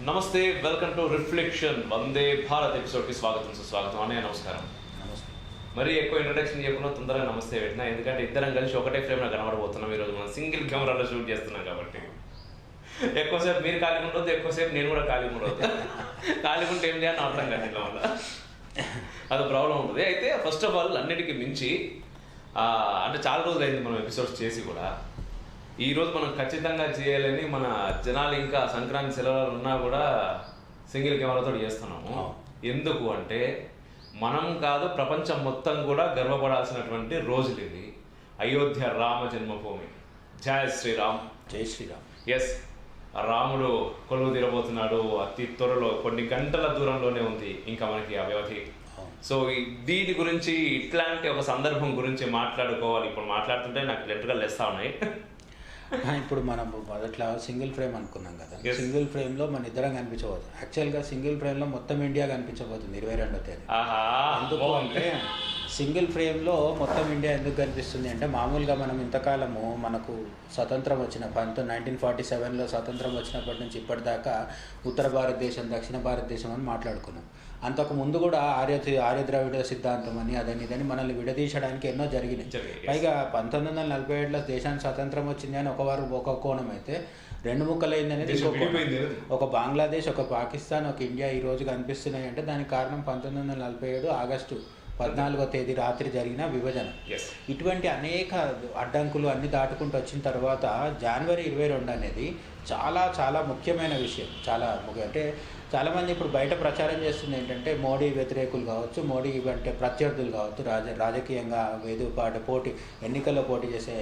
నమస్తే, welcome to reflection Vande Bharat ఎపిసోడ్కి స్వాగతం సుస్వాగతం. అన్నయ్య నమస్కారం. నమస్తే. మరి ఎక్కువ ఇంట్రొడక్షన్ చెప్పకుండా తొందరగా నమస్తే పెట్టినా, ఎందుకంటే ఇద్దరం కలిసి ఒకటే ఫ్రేమ్లో కనబడబోతున్నాం. ఈరోజు మనం సింగిల్ కెమెరాలో షూట్ చేస్తున్నాం కాబట్టి ఎక్కువసేపు మీరు ఖాళీగా ఉండొద్దు, ఎక్కువసేపు నేను కూడా ఖాళీగా ఉండొద్దు. ఖాళీగా ఉంటే ఏం చేయాలని అర్థం కాదు, ఇలా వల్ల అది ప్రాబ్లం ఉంటుంది. అయితే ఫస్ట్ ఆఫ్ ఆల్ అన్నిటికీ మించి అంటే చాలా రోజులు అయింది మనం ఎపిసోడ్స్ చేసి కూడా. ఈరోజు మనం ఖచ్చితంగా చేయాలని, మన జనాలు ఇంకా సంక్రాంతి సెలవులు ఉన్నా కూడా సింగిల్ కెమెరాతో చేస్తున్నాము. ఎందుకు అంటే మనం కాదు, ప్రపంచం మొత్తం కూడా గర్వపడాల్సినటువంటి రోజులు ఇవి. అయోధ్య రామ జన్మభూమి. జై శ్రీరామ్. జై శ్రీరామ్. ఎస్, రాముడు కొలువు తీరబోతున్నాడు. అతి త్వరలో, కొన్ని గంటల దూరంలోనే ఉంది ఇంకా మనకి ఆ వ్యవధి. సో దీని గురించి, ఇట్లాంటి ఒక సందర్భం గురించి మాట్లాడుకోవాలి. ఇప్పుడు మాట్లాడుతుంటే నాకు లెటర్గా లెస్తా ఉన్నాయి. ఇప్పుడు మనం మొదట్లో సింగిల్ ఫ్రేమ్ అనుకున్నాం కదా. సింగిల్ ఫ్రేమ్లో మన ఇద్దరం కనిపించబోతుంది. యాక్చువల్గా సింగిల్ ఫ్రేమ్లో మొత్తం ఇండియా కనిపించబోతుంది 22వ తేదీ. ఎందుకు అంటే సింగిల్ ఫ్రేమ్లో మొత్తం ఇండియా ఎందుకు కనిపిస్తుంది అంటే, మామూలుగా మనం ఇంతకాలము మనకు స్వతంత్రం వచ్చిన 1947లో స్వతంత్రం వచ్చినప్పటి నుంచి ఇప్పటిదాకా ఉత్తర భారతదేశం, దక్షిణ భారతదేశం అని మాట్లాడుకున్నాం. అంతకు ముందు కూడా ఆర్య ద్రావిడ సిద్ధాంతం అని అదని ఇదని మనల్ని విడదీయడానికి ఎన్నో జరిగినాయి. పైగా 1947లో దేశానికి స్వతంత్రం వచ్చింది అని ఒక కోణం అయితే, రెండు ముక్కలైంది అనేది ఒక బంగ్లాదేశ్, ఒక పాకిస్తాన్, ఒక ఇండియా ఈ రోజు కనిపిస్తున్నాయి అంటే దానికి కారణం 1947 ఆగస్టు 14వ తేదీ రాత్రి జరిగిన విభజన. ఇటువంటి అనేక అడ్డంకులు అన్ని దాటుకుంటూ వచ్చిన తర్వాత జనవరి 22 అనేది చాలా చాలా ముఖ్యమైన విషయం. చాలా ముఖ్యం అంటే చాలామంది ఇప్పుడు బయట ప్రచారం చేస్తుంది ఏంటంటే, మోడీ వ్యతిరేకులు కావచ్చు, మోడీ అంటే ప్రత్యర్థులు కావచ్చు, రాజకీయంగా పోటీ ఎన్నికల్లో పోటీ చేసే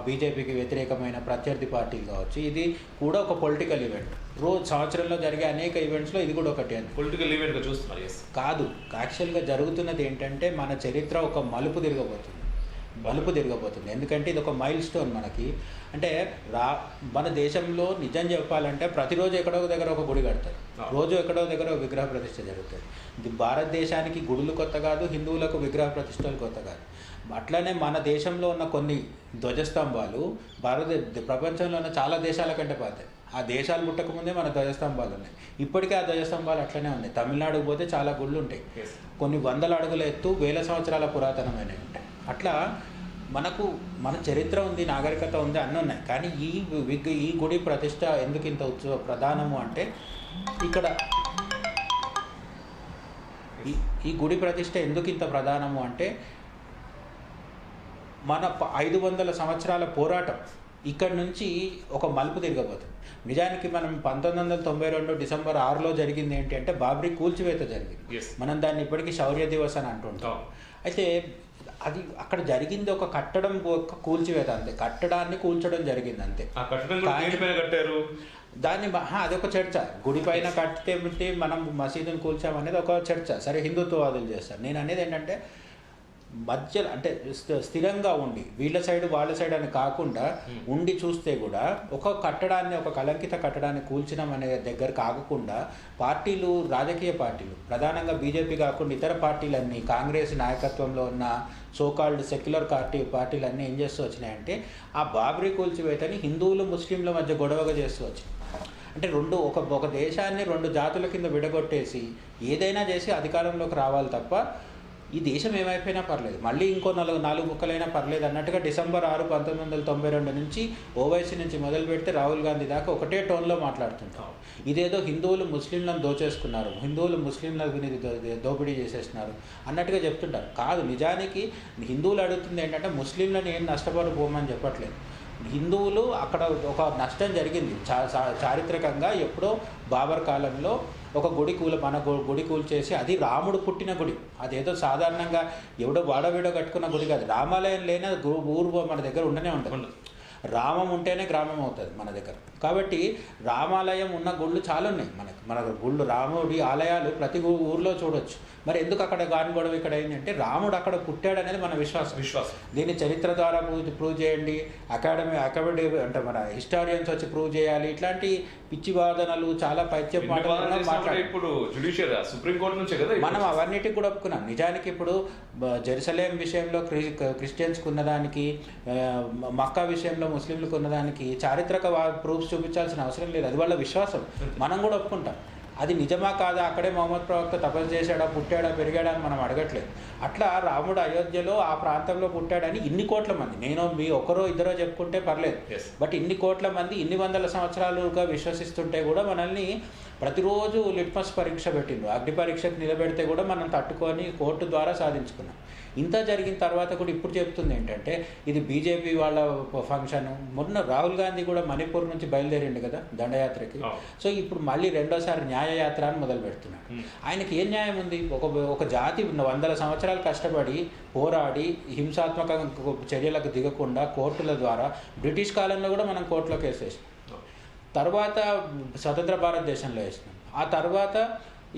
బీజేపీకి వ్యతిరేకమైన ప్రత్యర్థి పార్టీలు కావచ్చు, ఇది కూడా ఒక పొలిటికల్ ఈవెంట్. సంవత్సరంలో జరిగే అనేక ఈవెంట్స్లో ఇది కూడా ఒకటి అని పొలిటికల్ ఈవెంట్గా చూస్తున్నారు కాదు. యాక్చువల్గా జరుగుతున్నది ఏంటంటే, మన చరిత్ర ఒక మలుపు తిరగబోతుంది. ఎందుకంటే ఇది ఒక మైల్ స్టోన్ మనకి. అంటే మన దేశంలో నిజం చెప్పాలంటే ప్రతిరోజు ఎక్కడో దగ్గర ఒక గుడి కడతారు, రోజు ఎక్కడో దగ్గర ఒక విగ్రహ ప్రతిష్ఠ జరుగుతుంది. ఇది భారతదేశానికి గుడులు కొత్త కాదు, హిందువులకు విగ్రహ ప్రతిష్టలు కొత్త కాదు. అట్లనే మన దేశంలో ఉన్న కొన్ని ధ్వజస్తంభాలు ప్రపంచంలో ఉన్న చాలా దేశాల కంటే పాతాయి. ఆ దేశాలు పుట్టకముందే మన ధ్వజస్తంభాలు ఉన్నాయి. ఇప్పటికే ఆ ధ్వజస్తంభాలు అట్లనే ఉన్నాయి. తమిళనాడుకు పోతే చాలా గుళ్ళు ఉంటాయి, కొన్ని వందల అడుగుల ఎత్తు, 1000 సంవత్సరాల పురాతనమైనవి ఉంటాయి. అట్లా మనకు మన చరిత్ర ఉంది, నాగరికత ఉంది, అన్నీ ఉన్నాయి. కానీ ఈ గుడి ప్రతిష్ట ఎందుకు ఇంత ప్రధానము అంటే, ఇక్కడ ఈ గుడి ప్రతిష్ట ఎందుకు ఇంత ప్రధానము అంటే, మన 500 సంవత్సరాల పోరాటం ఇక్కడ నుంచి ఒక మలుపు తిరగబోతుంది. నిజానికి మనం 1992 డిసెంబర్ 6లో జరిగింది ఏంటి అంటే, బాబ్రీ కూల్చివేత జరిగింది. మనం దాన్ని ఇప్పటికీ శౌర్య దివస్ అని అంటుంటాం. అయితే అది అక్కడ జరిగింది ఒక కట్టడం కూల్చివేత, అంతే. కట్టడాన్ని కూల్చడం జరిగింది అంతే. దాన్ని అదొక చర్చ. గుడి పైన కట్టితే మనం మసీదుని కూల్చామనేది ఒక చర్చ. సరే, హిందుత్వవాదులు చేస్తారు. నేను అనేది ఏంటంటే, మధ్యలో అంటే స్థిరంగా ఉండి వీళ్ళ సైడ్ వాళ్ళ సైడ్ అని కాకుండా ఉండి చూస్తే కూడా ఒక కట్టడాన్ని, ఒక కలంకిత కట్టడాన్ని కూల్చడం అనే దగ్గర కాకుండా పార్టీలు, రాజకీయ పార్టీలు, ప్రధానంగా బీజేపీ కాకుండా ఇతర పార్టీలన్నీ, కాంగ్రెస్ నాయకత్వంలో ఉన్న సోకాల్డ్ సెక్యులర్ పార్టీలన్నీ ఏం చేస్తూ వచ్చినాయంటే, ఆ బాబ్రీ కూల్చివేతని హిందువులు ముస్లింల మధ్య గొడవగా చేస్తూ వచ్చినాయి. అంటే ఒక దేశాన్ని 2 జాతుల కింద విడగొట్టేసి ఏదైనా చేసి అధికారంలోకి రావాలి తప్ప ఈ దేశం ఏమైపోయినా పర్లేదు, మళ్ళీ ఇంకో 4 ముక్కలైనా పర్లేదు అన్నట్టుగా డిసెంబర్ 6, 1992 నుంచి ఓవైసీ నుంచి మొదలు పెడితే రాహుల్ గాంధీ దాకా ఒకటే టోన్లో మాట్లాడుతుంటాం. ఇదేదో హిందువులు ముస్లింలను దోచేసుకున్నారు, హిందువులు ముస్లింల దోపిడీ చేసేస్తున్నారు అన్నట్టుగా చెప్తుంటారు. కాదు, నిజానికి హిందువులు అడుగుతుంది ఏంటంటే, ముస్లింలను ఏం నష్టపడిపోమని చెప్పట్లేదు. హిందువులు అక్కడ ఒక నష్టం జరిగింది చారిత్రకంగా. ఎప్పుడో బాబర్ కాలంలో ఒక గుడి కూల్చేసి, అది రాముడు పుట్టిన గుడి. అదేదో సాధారణంగా ఎవడో వాడవీడో కట్టుకున్న గుడి కాదు. రామాలయం లేని ఊరు మన దగ్గర ఉండనే ఉంటుంది. రామం ఉంటేనే గ్రామం అవుతుంది మన దగ్గర. కాబట్టి రామాలయం ఉన్న గుళ్ళు చాలా ఉన్నాయి మన గుళ్ళు, రాముడి ఆలయాలు ప్రతి ఊర్లో చూడొచ్చు. మరి ఎందుకు అక్కడ గాని గొడవ ఇక్కడ అయిందంటే, రాముడు అక్కడ పుట్టాడు అనేది మన విశ్వాసం. దీన్ని చరిత్ర ద్వారా ప్రూవ్ చేయండి, అకాడమీ అంటే మన హిస్టారియన్స్ వచ్చి ప్రూవ్ చేయాలి. ఇట్లాంటి పిచ్చి వాదనలు, చాలా పైత్య ఇప్పుడు సుప్రీంకోర్టు నుంచే కదా మనం అవన్నిటికి కూడా ఒప్పుకున్నాం. నిజానికి ఇప్పుడు జెరూసలేం విషయంలో క్రిస్టియన్స్కి ఉన్నదానికి, మక్కా విషయంలో ముస్లింలకు ఉన్నదానికి చారిత్రక ప్రూఫ్స్ చూపించాల్సిన అవసరం లేదు, అది వాళ్ళ విశ్వాసం, మనం కూడా ఒప్పుకుంటాం. అది నిజమా కాదా, అక్కడే మొహమ్మద్ ప్రవక్త తపస్సు చేశాడా, పుట్టాడా, పెరిగాడా అని మనం అడగట్లేదు. అట్లా రాముడు అయోధ్యలో ఆ ప్రాంతంలో పుట్టాడని ఇన్ని కోట్ల మంది, నేను మీ ఒకరో ఇద్దరో చెప్పుకుంటే పర్లేదు, బట్ ఇన్ని కోట్ల మంది ఇన్ని వందల సంవత్సరాలుగా విశ్వసిస్తుంటే కూడా మనల్ని ప్రతిరోజు లిట్మస్ పరీక్ష పెట్టిండ్రు. అగ్ని పరీక్షకు నిలబెడితే కూడా మనం తట్టుకొని కోర్టు ద్వారా సాధించుకున్నాం. ఇంత జరిగిన తర్వాత కూడా ఇప్పుడు చెప్తుంది ఏంటంటే ఇది బీజేపీ వాళ్ళ ఫంక్షన్. మొన్న రాహుల్ గాంధీ కూడా మణిపూర్ నుంచి బయలుదేరిండు కదా దండయాత్రకి. సో ఇప్పుడు మళ్ళీ రెండోసారి న్యాయయాత్ర అని మొదలు పెడుతున్నాడు. ఆయనకి ఏం న్యాయం ఉంది? ఒక జాతి వందల సంవత్సరాలు కష్టపడి పోరాడి హింసాత్మక చర్యలకు దిగకుండా కోర్టుల ద్వారా, బ్రిటిష్ కాలంలో కూడా మనం కోర్టులో కేసు వేసినాం, తర్వాత స్వతంత్ర భారతదేశంలో వేసినాం, ఆ తర్వాత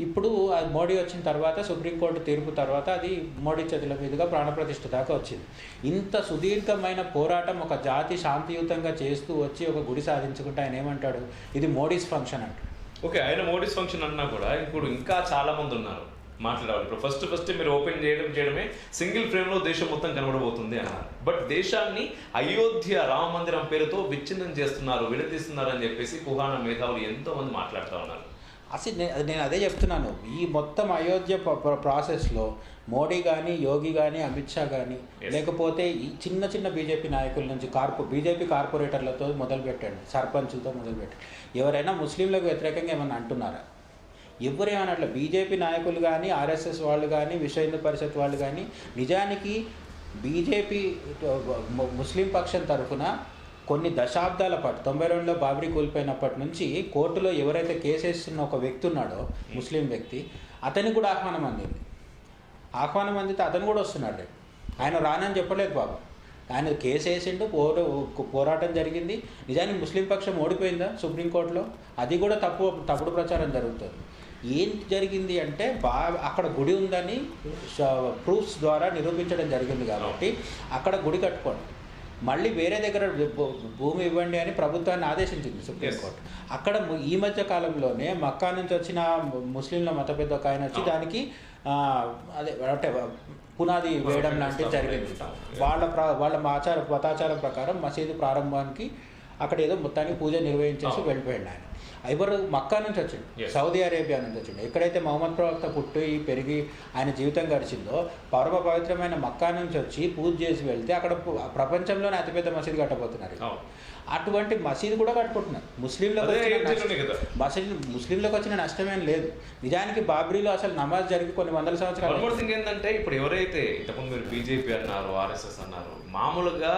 ఇప్పుడు మోడీ వచ్చిన తర్వాత సుప్రీంకోర్టు తీర్పు తర్వాత అది మోడీ చేతుల మీదుగా ప్రాణప్రతిష్ఠ దాకా వచ్చింది. ఇంత సుదీర్ఘమైన పోరాటం ఒక జాతి శాంతియుతంగా చేస్తూ వచ్చి ఒక గుడి సాధించుకుంటే ఆయన ఏమంటాడు? ఇది మోడీస్ ఫంక్షన్ అంటాడు. ఓకే, ఆయన మోడీస్ ఫంక్షన్ అన్నా కూడా ఇప్పుడు ఇంకా చాలా మంది ఉన్నారు మాట్లాడాలి. ఇప్పుడు ఫస్ట్ మీరు ఓపెన్ చేయడమే సింగిల్ ఫ్రేమ్లో దేశం మొత్తం కనబడబోతుంది అన్నారు. బట్ దేశాన్ని అయోధ్య రామ మందిరం పేరుతో విచ్ఛిన్నం చేస్తున్నారు, విడదీస్తున్నారు అని చెప్పేసి కుహానా మేధావులు ఎంతో మంది మాట్లాడుతూ ఉన్నారు. అసలు నేను అదే చెప్తున్నాను, ఈ మొత్తం అయోధ్య ప్రాసెస్లో మోడీ కానీ, యోగి కానీ, అమిత్ షా కానీ, లేకపోతే ఈ చిన్న చిన్న బీజేపీ నాయకుల నుంచి బీజేపీ కార్పొరేటర్లతో మొదలుపెట్టాడు, సర్పంచులతో మొదలుపెట్టాడు. ఎవరైనా ముస్లింలకు వ్యతిరేకంగా ఏమన్నా అంటున్నారా? ఎవరేమన్నట్ల బీజేపీ నాయకులు కానీ, ఆర్ఎస్ఎస్ వాళ్ళు కానీ, విశ్వ హిందూ పరిషత్ వాళ్ళు కానీ, నిజానికి బీజేపీ ముస్లిం పక్షం తరఫున కొన్ని దశాబ్దాల పాటు 92లో బాబ్రీ కూలిపోయినప్పటి నుంచి కోర్టులో ఎవరైతే కేసు వేస్తున్న ఒక వ్యక్తి ఉన్నాడో, ముస్లిం వ్యక్తి, అతనికి కూడా ఆహ్వానం అందితే అతను కూడా వస్తున్నాడు. ఆయన రానని చెప్పలేదు బాబు, ఆయన కేసు వేసిండు, పోరాటం జరిగింది. నిజానికి ముస్లిం పక్షం ఓడిపోయిందా సుప్రీంకోర్టులో? అది కూడా తప్పుడు ప్రచారం జరుగుతుంది. ఏం జరిగింది అంటే అక్కడ గుడి ఉందని ప్రూఫ్స్ ద్వారా నిరూపించడం జరిగింది కాబట్టి అక్కడ గుడి కట్టుకోండి, మళ్ళీ వేరే దగ్గర భూమి ఇవ్వండి అని ప్రభుత్వాన్ని ఆదేశించింది సుప్రీంకోర్టు. అక్కడ ఈ మధ్య కాలంలోనే మక్కా నుంచి వచ్చిన ముస్లింల మత పెద్ద ఒక ఆయన వచ్చి దానికి అదే అంటే పునాది వేయడం లాంటిది జరిగింది. వాళ్ళ మతాచారం ప్రకారం మసీదు ప్రారంభానికి అక్కడ ఏదో మొత్తానికి పూజ నిర్వహించేసి వెళ్ళిపోయాడు ఆయన. ఎవరు? మక్కా నుంచి వచ్చిండు, సౌదీ అరేబియా నుంచి వచ్చిండు. ఎక్కడైతే మొహమ్మద్ ప్రవక్త పుట్టి పెరిగి ఆయన జీవితం గడిచిందో పరమ పవిత్రమైన మక్కా నుంచి వచ్చి పూజ చేసి వెళ్తే అక్కడ ప్రపంచంలోనే అతిపెద్ద మసీదు కట్టబోతున్నారు. అటువంటి మసీదు కూడా కట్టుకుంటున్నారు. ముస్లింలకు వచ్చిన నష్టమేం లేదు. నిజానికి బాబ్రీలో అసలు నమాజ్ జరిగి కొన్ని వందల సంవత్సరాలు. ఏంటంటే ఇప్పుడు ఎవరైతే ఇంతకుముందు మీరు బీజేపీ అన్నారు, ఆర్ఎస్ఎస్ అన్నారు, మామూలుగా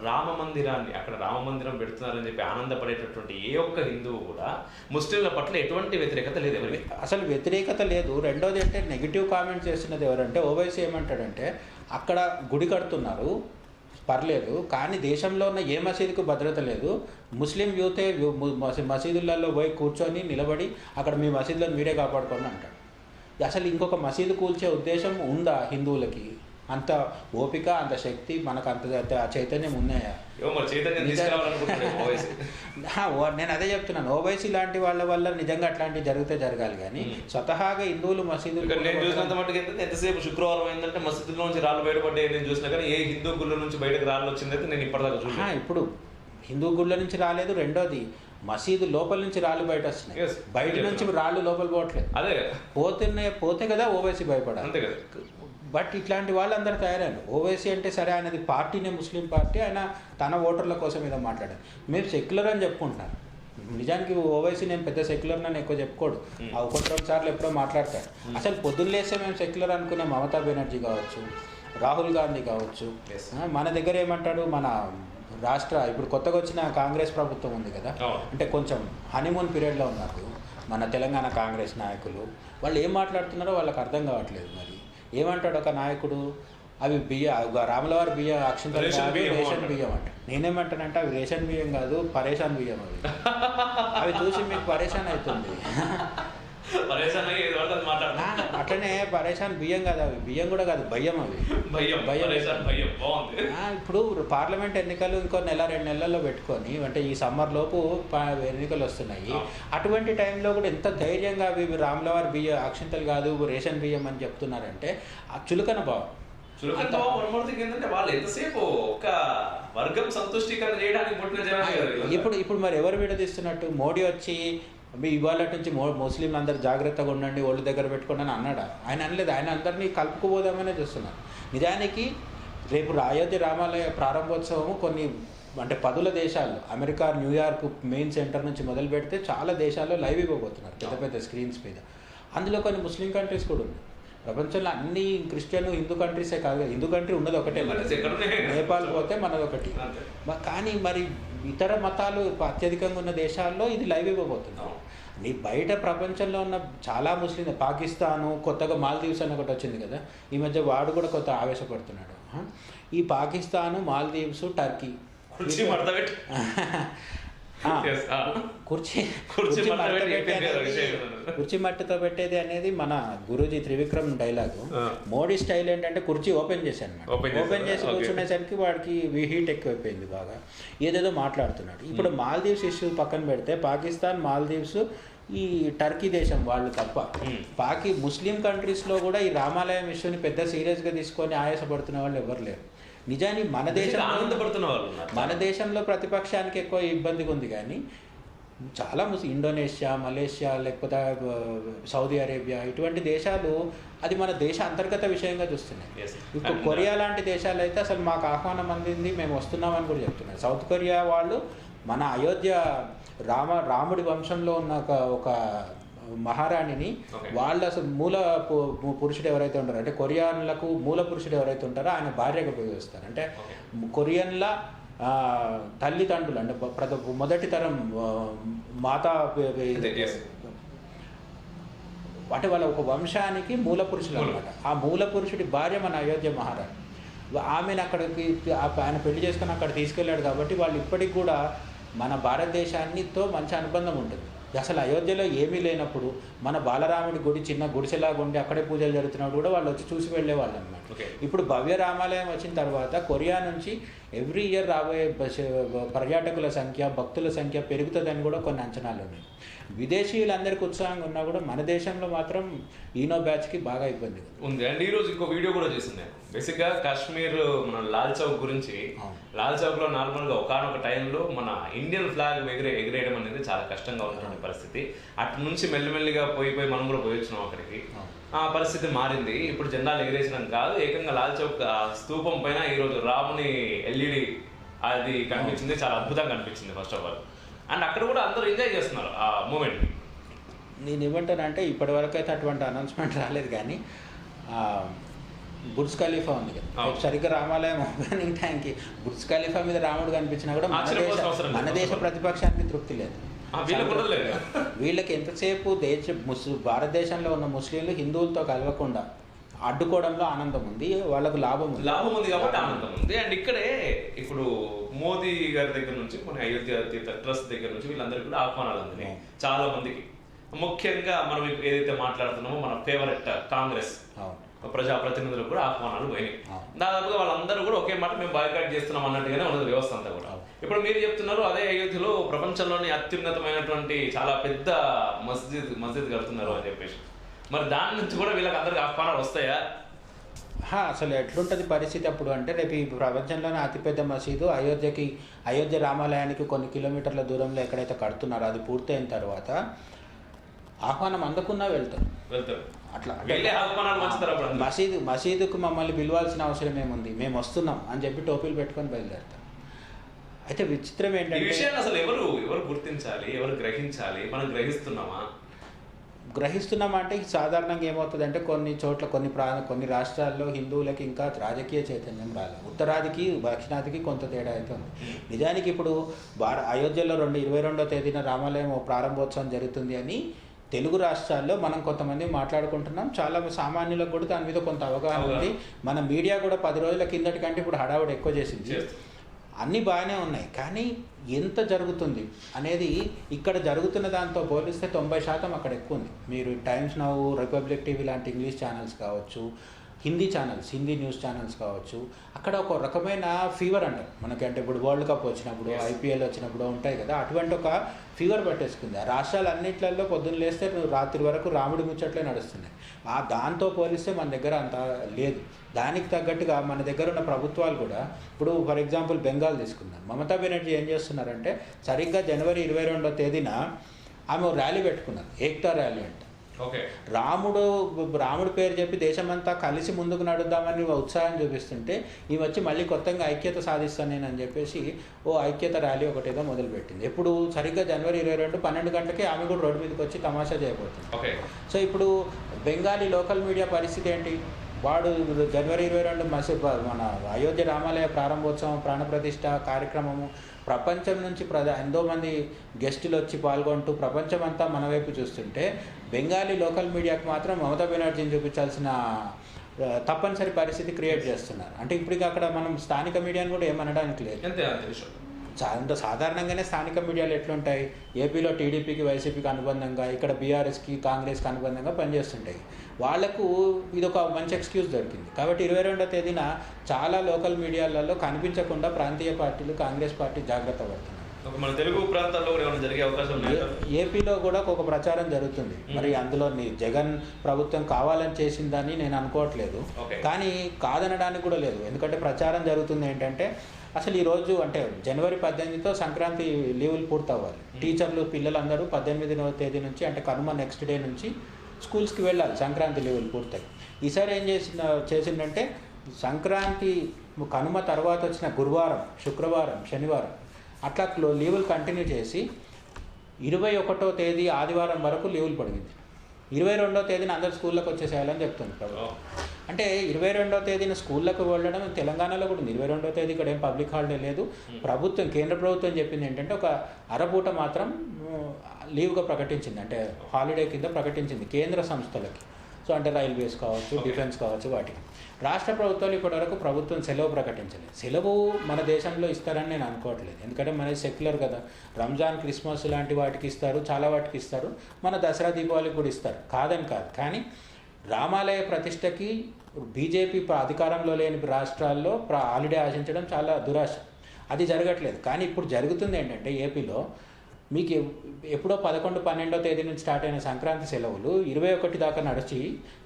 రామ మందిరాన్ని అక్కడ రామ మందిరం పెడుతున్నారని చెప్పి ఆనందపడేటటువంటి ఏ ఒక్క హిందువు కూడా ముస్లింల పట్ల ఎటువంటి వ్యతిరేకత లేదు, ఎవరికి అసలు వ్యతిరేకత లేదు. రెండోది అంటే నెగిటివ్ కామెంట్స్ చేస్తున్నది ఎవరంటే ఓవైసీ ఏమంటాడంటే అక్కడ గుడి కడుతున్నారు పర్లేదు, కానీ దేశంలో ఉన్న ఏ మసీదుకు భద్రత లేదు, ముస్లిం యూతే మసీదులలో పోయి కూర్చొని నిలబడి అక్కడ మీ మసీదులను మీరే కాపాడుకోండి అంటాడు. అసలు ఇంకొక మసీదు కూల్చే ఉద్దేశం ఉందా హిందువులకి? అంత ఓపిక, అంత శక్తి, మనకు అంత చైతన్యం ఉన్నాయా? నేను అదే చెప్తున్నాను, ఓవైసీ లాంటి వాళ్ళ వల్ల నిజంగా అట్లాంటివి జరిగితే జరగాలి, కానీ స్వతహాగా హిందువులు మసీదులు. నేను చూసినంత మటుకు ఎంతసేపు శుక్రవారం ఏంటంటే మసీదులో నుంచి రాళ్ళు బయటపడ్డాయి నేను చూసినా, కానీ ఏ హిందూ గుళ్ళ నుంచి బయటకు రాళ్ళు వచ్చిందైతే నేను ఇప్పటిదాకా చూసాను. ఇప్పుడు హిందూ గుళ్ళ నుంచి రాలేదు. రెండోది మసీదు లోపల నుంచి రాళ్ళు బయట వస్తున్నాయి, బయట నుంచి రాళ్ళు లోపల పోవట్లేదు. అదే పోతే కదా ఓవైసీ భయపడాలి. అంతే కదా. బట్ ఇట్లాంటి వాళ్ళందరూ తయారయ్యారు. ఓవైసీ అంటే సరే ఆయనది పార్టీనే ముస్లిం పార్టీ, ఆయన తన ఓటర్ల కోసం ఏదో మాట్లాడారు. మేము సెక్యులర్ అని చెప్పుకుంటున్నారు. నిజానికి ఓవైసీ నేను పెద్ద సెక్యులర్ అని ఎక్కువ చెప్పుకోడు, ఒకటి రెండు సార్లు ఎప్పుడో మాట్లాడతాడు. అసలు పొద్దున్నేస్తే మేము సెక్యులర్ అనుకునే మమతా బెనర్జీ కావచ్చు, రాహుల్ గాంధీ కావచ్చు, మన దగ్గర ఏమంటాడు, మన రాష్ట్ర ఇప్పుడు కొత్తగా వచ్చిన కాంగ్రెస్ ప్రభుత్వం ఉంది కదా, అంటే కొంచెం హనీమూన్ పీరియడ్లో ఉన్నారు మన తెలంగాణ కాంగ్రెస్ నాయకులు. వాళ్ళు ఏం మాట్లాడుతున్నారో వాళ్ళకి అర్థం కావట్లేదు. మరి ఏమంటాడు ఒక నాయకుడు, అవి రాములవారి బియ్యం అక్షింతలు కాదు, రేషన్ బియ్యం అంట. నేనేమంటానంటే అవి రేషన్ బియ్యం కాదు, పరేషాన్ బియ్యం అవి. అవి చూసి మీకు పరేషాన్ అవుతుంది. అట్లనే పరేషాన్ బియ్యం కాదు, అవి బియ్యం కూడా కాదు, భయం. అవి ఇప్పుడు పార్లమెంట్ ఎన్నికలు ఇంకో నెల 2 నెలల్లో పెట్టుకొని, అంటే ఈ సమ్మర్ లోపు ఎన్నికలు వస్తున్నాయి. అటువంటి టైంలో కూడా ఎంత ధైర్యంగా అవి రాములవారి బియ్యం అక్షింతలు కాదు రేషన్ బియ్యం అని చెప్తున్నారంటే ఆ చులకన భావం. చులకన భావం వనమూర్తికి ఏంటంటే వాళ్ళు ఎంతసేపు ఒక వర్గం సంతుష్టీకరణ చేయడానికి పుట్టిన జనాలు కదా వీళ్ళంతా. ఇప్పుడు మరి ఎవరు విడదీస్తున్నట్టు? మోడీ వచ్చి మీ ఇవాళ నుంచి ముస్లింలు అందరు జాగ్రత్తగా ఉండండి, ఒళ్ళు దగ్గర పెట్టుకోండి అని అన్నాడా? ఆయన అనలేదు. ఆయన అందరినీ కలుపుకుపోదామనే చూస్తున్నారు. నిజానికి రేపు అయోధ్య రామాలయ ప్రారంభోత్సవం కొన్ని అంటే 10 దేశాల్లో, అమెరికా న్యూయార్క్ మెయిన్ సెంటర్ నుంచి మొదలు పెడితే చాలా దేశాల్లో లైవ్ ఇవ్వబోతున్నారు పెద్ద పెద్ద స్క్రీన్స్ మీద. అందులో కొన్ని ముస్లిం కంట్రీస్ కూడా ఉన్నాయి. ప్రపంచంలో అన్ని క్రిస్టియన్ హిందూ కంట్రీసే కాదు, హిందూ కంట్రీ ఉన్నది ఒకటే, నేపాల్ పోతే మనది ఒకటి. కానీ మరి ఇతర మతాలు అత్యధికంగా ఉన్న దేశాల్లో ఇది లైవ్ ఇవ్వబోతున్నాం. నీ బయట ప్రపంచంలో ఉన్న చాలా ముస్లిం, పాకిస్తాను, కొత్తగా మాల్దీవ్స్ అని ఒకటి వచ్చింది కదా ఈ మధ్య, వాడు కూడా కొత్త ఆవేశపడుతున్నాడు. ఈ పాకిస్తాను, మాల్దీవ్స్, టర్కీ కుర్చీ మట్టితో పెట్టేది అనేది మన గురూజీ త్రివిక్రమ్ డైలాగు. మోడీ స్టైల్ ఏంటంటే కుర్చీ ఓపెన్ చేశాను అనమాట. ఓపెన్ చేసి కూర్చునేసరికి వాడికి హీట్ ఎక్కువైపోయింది, బాగా ఏదేదో మాట్లాడుతున్నాడు. ఇప్పుడు మాల్దీవ్స్ ఇష్యూ పక్కన పెడితే పాకిస్తాన్, మాల్దీవ్స్, ఈ టర్కీ దేశం వాళ్ళు తప్ప ముస్లిం కంట్రీస్లో కూడా ఈ రామాలయం ఇష్యూని పెద్ద సీరియస్గా తీసుకొని ఆయాసపడుతున్న వాళ్ళు ఎవరు లేరు. నిజానికి మన దేశంలో ప్రతిపక్షానికి ఎక్కువ ఇబ్బందిగా ఉంది, కానీ చాలా ఇండోనేషియా, మలేషియా, లేకపోతే సౌదీ అరేబియా ఇటువంటి దేశాలు అది మన దేశ అంతర్గత విషయంగా చూస్తున్నాయి. ఇప్పుడు కొరియా లాంటి దేశాలు అయితే అసలు మాకు ఆహ్వానం అందింది, మేము వస్తున్నామని కూడా చెప్తున్నారు. సౌత్ కొరియా వాళ్ళు మన అయోధ్య రాముడి వంశంలో ఉన్న ఒక మహారాణిని వాళ్ళు అసలు మూల పురుషుడు ఎవరైతే ఉంటారో, అంటే కొరియన్లకు మూల పురుషుడు ఎవరైతే ఉంటారో ఆయన భార్యగా ఉపయోగిస్తారు. అంటే కొరియన్ల తల్లిదండ్రులు అంటే మొదటి తరం మాతా అంటే వాళ్ళ ఒక వంశానికి మూల పురుషులు అనమాట. ఆ మూల పురుషుడి భార్య మన అయోధ్య మహారాణి. ఆమెను అక్కడికి ఆయన పెళ్లి చేసుకుని అక్కడ తీసుకెళ్ళాడు కాబట్టి వాళ్ళు ఇప్పటికి కూడా మన భారతదేశాన్నితో మంచి అనుబంధం ఉంటుంది. అసలు అయోధ్యలో ఏమీ లేనప్పుడు మన బాలరాముడి గుడి చిన్న గుడిసెలాగా ఉండి అక్కడే పూజలు జరుగుతున్నప్పుడు కూడా వాళ్ళు వచ్చి చూసి వెళ్ళేవాళ్ళు అనమాట. ఇప్పుడు భవ్య రామాలయం వచ్చిన తర్వాత కొరియా నుంచి ఎవ్రీ ఇయర్ రాబోయే పర్యాటకుల సంఖ్య, భక్తుల సంఖ్య పెరుగుతుందని కూడా కొన్ని అంచనాలు ఉన్నాయి. విదేశీయులందరికీ ఉత్సాహంగా ఉన్నా కూడా మన దేశంలో మాత్రం ఈనో బ్యాచ్కి బాగా ఇబ్బంది ఉంది. అండ్ ఈరోజు ఇంకో వీడియో కూడా చేసింది. బేసిక్గా కాశ్మీర్ మన లాల్ చౌక్ గురించి. లాల్ చౌక్లో నార్మల్గా ఒకనొక టైంలో మన ఇండియన్ ఫ్లాగ్ ఎగిరేయడం అనేది చాలా కష్టంగా ఉంటుంది పరిస్థితి. అటు నుంచి మెల్లిమెల్లిగా పోయి మనం కూడా పోయొచ్చినాం అక్కడికి. ఆ పరిస్థితి మారింది. ఇప్పుడు జెండాలు ఎగిరేసినాం కాదు, ఏకంగా లాల్ చౌక్ స్తూపం పైన ఈరోజు రాముని ఎల్ఈడి అది కనిపించింది. చాలా అద్భుతంగా కనిపించింది ఫస్ట్ ఆఫ్ ఆల్. అండ్ అక్కడ కూడా అందరూ ఎంజాయ్ చేస్తున్నారు ఆ మూమెంట్ని. నేను ఏమంటానంటే ఇప్పటి వరకు అయితే అటువంటి అనౌన్స్మెంట్ రాలేదు, కానీ బుర్జ్ ఖలీఫా ఉంది కదా, సరిగ్గా రామాలయం ఓపెనింగ్ టైంకి బుర్జ్ ఖలీఫా మీద రాముడు కనిపించినా కూడా మన దేశ ప్రతిపక్షానికి తృప్తి లేదు. వీళ్ళకి ఎంతసేపు భారతదేశంలో ఉన్న ముస్లింలు హిందువులతో కలవకుండా అడ్డుకోవడంలో ఆనందం ఉంది, వాళ్ళకు లాభం ఉంది కాబట్టి ఆనందం ఉంది. అండ్ ఇక్కడే ఇప్పుడు మోదీ గారి దగ్గర నుంచి మన అయోధ్య తీర్థ ట్రస్ట్ దగ్గర నుంచి వీళ్ళందరికీ కూడా ఆహ్వానాలు అందినాయి చాలా మందికి. ముఖ్యంగా మనం ఏదైతే మాట్లాడుతున్నామో మన ఫేవరెట్ కాంగ్రెస్ ప్రజాప్రతినిధులకు కూడా ఆహ్వానాలు పోయినాయి. దాదాపుగా వాళ్ళందరూ కూడా ఒకే మాట మేము బాయ్కాట్ చేస్తున్నాం అన్నట్టుగానే ఉన్నది వ్యవస్థ అంతా కూడా. ఇప్పుడు మీరు చెప్తున్నారు అదే అయోధ్యలో ప్రపంచంలోని అత్యున్నతమైనటువంటి చాలా పెద్ద మస్జిద్ కడుతున్నారు అని చెప్పేసి, మరి దాని నుంచి కూడా వీళ్ళకి అందరికి ఆహ్వానాలు వస్తాయా? అసలు ఎట్లుంటుంది పరిస్థితి అప్పుడు అంటే, రేపు ఈ ప్రపంచంలోనే అతిపెద్ద మసీదు అయోధ్య రామాలయానికి కొన్ని కిలోమీటర్ల దూరంలో ఎక్కడైతే కడుతున్నారో అది పూర్తయిన తర్వాత ఆహ్వానం అందకున్నా వెళ్తారు. అట్లా మసీదుకు మమ్మల్ని పిలవాల్సిన అవసరం ఏముంది, మేము వస్తున్నాం అని చెప్పి టోపీలు పెట్టుకొని బయలుదేరుతారు. అయితే విచిత్రం ఏంటంటే అసలు ఎవరు గుర్తించాలి, ఎవరు గ్రహించాలి? మనం గ్రహిస్తున్నామంటే సాధారణంగా ఏమవుతుందంటే కొన్ని చోట్ల కొన్ని రాష్ట్రాల్లో హిందువులకి ఇంకా రాజకీయ చైతన్యం రాలేదు. ఉత్తరాదికి దక్షిణాదికి కొంత తేడా అయితే ఉంది. నిజానికి ఇప్పుడు అయోధ్యలో 22వ తేదీన రామాలయం ప్రారంభోత్సవం జరుగుతుంది అని తెలుగు రాష్ట్రాల్లో మనం కొంతమంది మాట్లాడుకుంటున్నాం. చాలా సామాన్యులకు కూడా దాని మీద కొంత అవగాహన ఉంది. మన మీడియా కూడా 10 రోజుల కిందటి కంటే ఇప్పుడు హడావుడి ఎక్కువ చేసింది. అన్నీ బాగానే ఉన్నాయి, కానీ ఎంత జరుగుతుంది అనేది ఇక్కడ జరుగుతున్న దాంతో పోలిస్తే 90% అక్కడ ఎక్కువ ఉంది. మీరు టైమ్స్ నౌ, రిపబ్లిక్ టీవీ లాంటి ఇంగ్లీష్ ఛానల్స్ కావచ్చు, Hindi channels, Hindi news channels కావచ్చు, అక్కడ ఒక రకమైన ఫీవర్ అంటారు మనకి. అంటే ఇప్పుడు వరల్డ్ కప్ వచ్చినప్పుడు, ఐపీఎల్ వచ్చినప్పుడు ఉంటాయి కదా, అటువంటి ఒక ఫీవర్ పట్టేసుకుంది. ఆ రాష్ట్రాలన్నింటిలో పొద్దున్న లేస్తే రాత్రి వరకు రాముడి ముచ్చట్లే నడుస్తున్నాయి. దాంతో పోలిస్తే మన దగ్గర అంత లేదు. దానికి తగ్గట్టుగా మన దగ్గర ఉన్న ప్రభుత్వాలు కూడా, ఇప్పుడు ఫర్ ఎగ్జాంపుల్ బెంగాల్ తీసుకుందాం. మమతా బెనర్జీ ఏం చేస్తున్నారంటే సరిగ్గా జనవరి 22వ తేదీన ఆమె ర్యాలీ పెట్టుకున్నారు, ఏక్తా ర్యాలీ అంటే. ఓకే, రాముడు పేరు చెప్పి దేశమంతా కలిసి ముందుకు నడుద్దామని ఉత్సాహం చూపిస్తుంటే ఈ వచ్చి మళ్ళీ కొత్తగా ఐక్యత సాధిస్తాను నేను అని చెప్పేసి ఐక్యత ర్యాలీ ఒకటేదో మొదలుపెట్టింది. ఎప్పుడు సరిగ్గా జనవరి 22 12 గంటలకే ఆమె కూడా రోడ్డు మీదకి వచ్చి తమాషా చేయబోతుంది. ఓకే, సో ఇప్పుడు బెంగాలీ లోకల్ మీడియా పరిస్థితి ఏంటి? వాడు జనవరి 22 మన అయోధ్య రామాలయ ప్రారంభోత్సవం, ప్రాణప్రతిష్ఠ కార్యక్రమము, ప్రపంచం నుంచి ఎంతో మంది గెస్టులు వచ్చి పాల్గొంటూ ప్రపంచం అంతా మన వైపు చూస్తుంటే బెంగాలీ లోకల్ మీడియాకు మాత్రం మమతా బెనర్జీని చూపించాల్సిన తప్పనిసరి పరిస్థితి క్రియేట్ చేస్తున్నారు. అంటే ఇప్పటికి అక్కడ మనం స్థానిక మీడియాని కూడా ఏమనడానికి లేదు. అంత సాధారణంగానే స్థానిక మీడియాలు ఎట్లుంటాయి, ఏపీలో టీడీపీకి వైసీపీకి అనుబంధంగా, ఇక్కడ బీఆర్ఎస్కి కాంగ్రెస్కి అనుబంధంగా పనిచేస్తుంటాయి. వాళ్లకు ఇది ఒక మంచి ఎక్స్క్యూజ్ దొరికింది. కాబట్టి 22వ తేదీన చాలా లోకల్ మీడియాలలో కనిపించకుండా ప్రాంతీయ పార్టీలు, కాంగ్రెస్ పార్టీ జాగ్రత్త పడుతున్నాయి. మన తెలుగు ప్రాంతాల్లో కూడా ఏమైనా జరిగే అవకాశం ఉంది? ఏపీలో కూడా ఒక ప్రచారం జరుగుతుంది. మరి అందులో జగన్ ప్రభుత్వం కావాలని చేసిందని నేను అనుకోవట్లేదు, కానీ కాదనడానికి కూడా లేదు. ఎందుకంటే ప్రచారం జరుగుతుంది ఏంటంటే అసలు ఈరోజు అంటే జనవరి 18తో సంక్రాంతి లీవులు పూర్తవ్వాలి. టీచర్లు పిల్లలందరూ 18వ తేదీ నుంచి అంటే కనుమ నెక్స్ట్ డే నుంచి స్కూల్స్కి వెళ్ళాలి, సంక్రాంతి లీవులు పూర్తయి. ఈసారి ఏం చేసిందంటే సంక్రాంతి కనుమ తర్వాత వచ్చిన గురువారం, శుక్రవారం, శనివారం అట్లా లీవులు కంటిన్యూ చేసి 21వ తేదీ ఆదివారం వరకు లీవులు పడిగింది. 22వ తేదీన అందరు స్కూళ్ళకి వచ్చేసేయాలని చెప్తుంది ప్రభుత్వం. అంటే 22వ తేదీన స్కూళ్ళకు వెళ్ళడం తెలంగాణలో కూడా ఉంది. 22వ తేదీ ఇక్కడ ఏం పబ్లిక్ హాలిడే లేదు. ప్రభుత్వం, కేంద్ర ప్రభుత్వం చెప్పింది ఏంటంటే ఒక అరపూట మాత్రం లీవ్గా ప్రకటించింది, అంటే హాలిడే కింద ప్రకటించింది కేంద్ర సంస్థలకి. సో అంటే రైల్వేస్ కావచ్చు, డిఫెన్స్ కావచ్చు, వాటికి. రాష్ట్ర ప్రభుత్వాలు ఇప్పటివరకు ప్రభుత్వం సెలవు ప్రకటించలేదు. సెలవు మన దేశంలో ఇస్తారని నేను అనుకోవట్లేదు, ఎందుకంటే మనది సెక్యులర్ కదా. రంజాన్, క్రిస్మస్ లాంటి వాటికి ఇస్తారు, చాలా వాటికి ఇస్తారు. మన దసరా, దీపావళికి కూడా ఇస్తారు, కాదని కాదు. కానీ రామాలయ ప్రతిష్టకి బీజేపీ అధికారంలో లేని రాష్ట్రాల్లో హాలిడే ఆశించడం చాలా దురాశ. అది జరగట్లేదు. కానీ ఇప్పుడు జరుగుతుంది ఏంటంటే ఏపీలో మీకు ఎప్పుడో 11, 12వ తేదీ నుంచి స్టార్ట్ అయిన సంక్రాంతి సెలవులు 21 దాకా నడిచి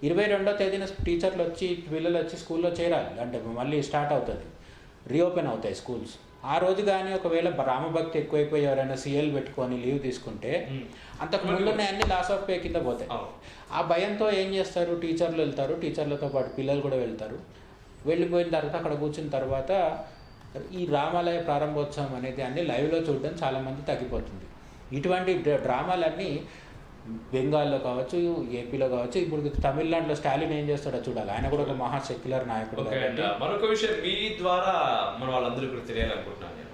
22వ తేదీన టీచర్లు వచ్చి, పిల్లలు వచ్చి స్కూల్లో చేరాలి. అంటే మళ్ళీ స్టార్ట్ అవుతుంది, రీఓపెన్ అవుతాయి స్కూల్స్. ఆ రోజు కానీ ఒకవేళ రామభక్తి ఎక్కువైపోయి ఎవరైనా సీఎల్ పెట్టుకొని లీవ్ తీసుకుంటే అంతకు ముందునే అన్ని లాస్ ఆఫ్ పే కింద పోతాయి. ఆ భయంతో ఏం చేస్తారు, టీచర్లు వెళ్తారు, టీచర్లతో పాటు పిల్లలు కూడా వెళ్తారు. వెళ్ళిపోయిన తర్వాత అక్కడ కూర్చున్న తర్వాత ఈ రామాలయ ప్రారంభోత్సవం అనేది అన్ని లైవ్లో చూడడం చాలామంది తగ్గిపోతుంది. ఇటువంటి డ్రామాలన్నీ బెంగాల్లో కావచ్చు, ఏపీలో కావచ్చు. ఇప్పుడు తమిళనాడులో స్టాలిన్ ఏం చేస్తాడో చూడాలి. ఆయన కూడా ఒక మహా సెక్యులర్ నాయకుడు. మరొక విషయం మీ ద్వారా మన వాళ్ళందరూ ఇప్పుడు తెలియాలనుకుంటున్నాను నేను.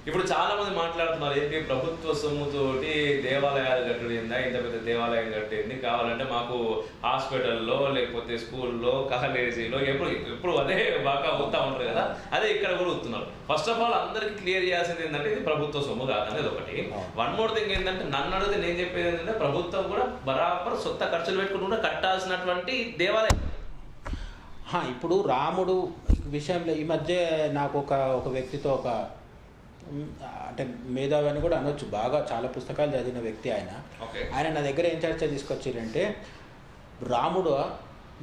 ఇప్పుడు చాలా మంది మాట్లాడుతున్నారు ఏంటి, ప్రభుత్వ సొమ్ముతోటి దేవాలయాలు కట్టడిందా, ఇంత పెద్ద దేవాలయం కట్టింది, కావాలంటే మాకు హాస్పిటల్లో లేకపోతే స్కూల్లో, కాలేజీలో ఎప్పుడు అదే బాగా అవుతా ఉంటారు కదా, అదే ఇక్కడ కూడా వస్తున్నారు. ఫస్ట్ ఆఫ్ ఆల్ అందరికి క్లియర్ చేయాల్సింది ఏంటంటే ఇది ప్రభుత్వ సొమ్ము కాదనేది ఒకటి. వన్ మోర్ థింగ్ ఏంటంటే నన్ను అడిగితే నేను చెప్పేది ఏంటంటే ప్రభుత్వం కూడా బరాబర్ సొంత ఖర్చులు పెట్టుకుంటూ కట్టాల్సినటువంటి దేవాలయం. ఇప్పుడు రాముడు విషయంలో ఈ మధ్య నాకు ఒక వ్యక్తితో అంటే మేధావి అని కూడా అనొచ్చు, బాగా చాలా పుస్తకాలు చదివిన వ్యక్తి ఆయన నా దగ్గర ఏం చర్చ తీసుకొచ్చారంటే రాముడు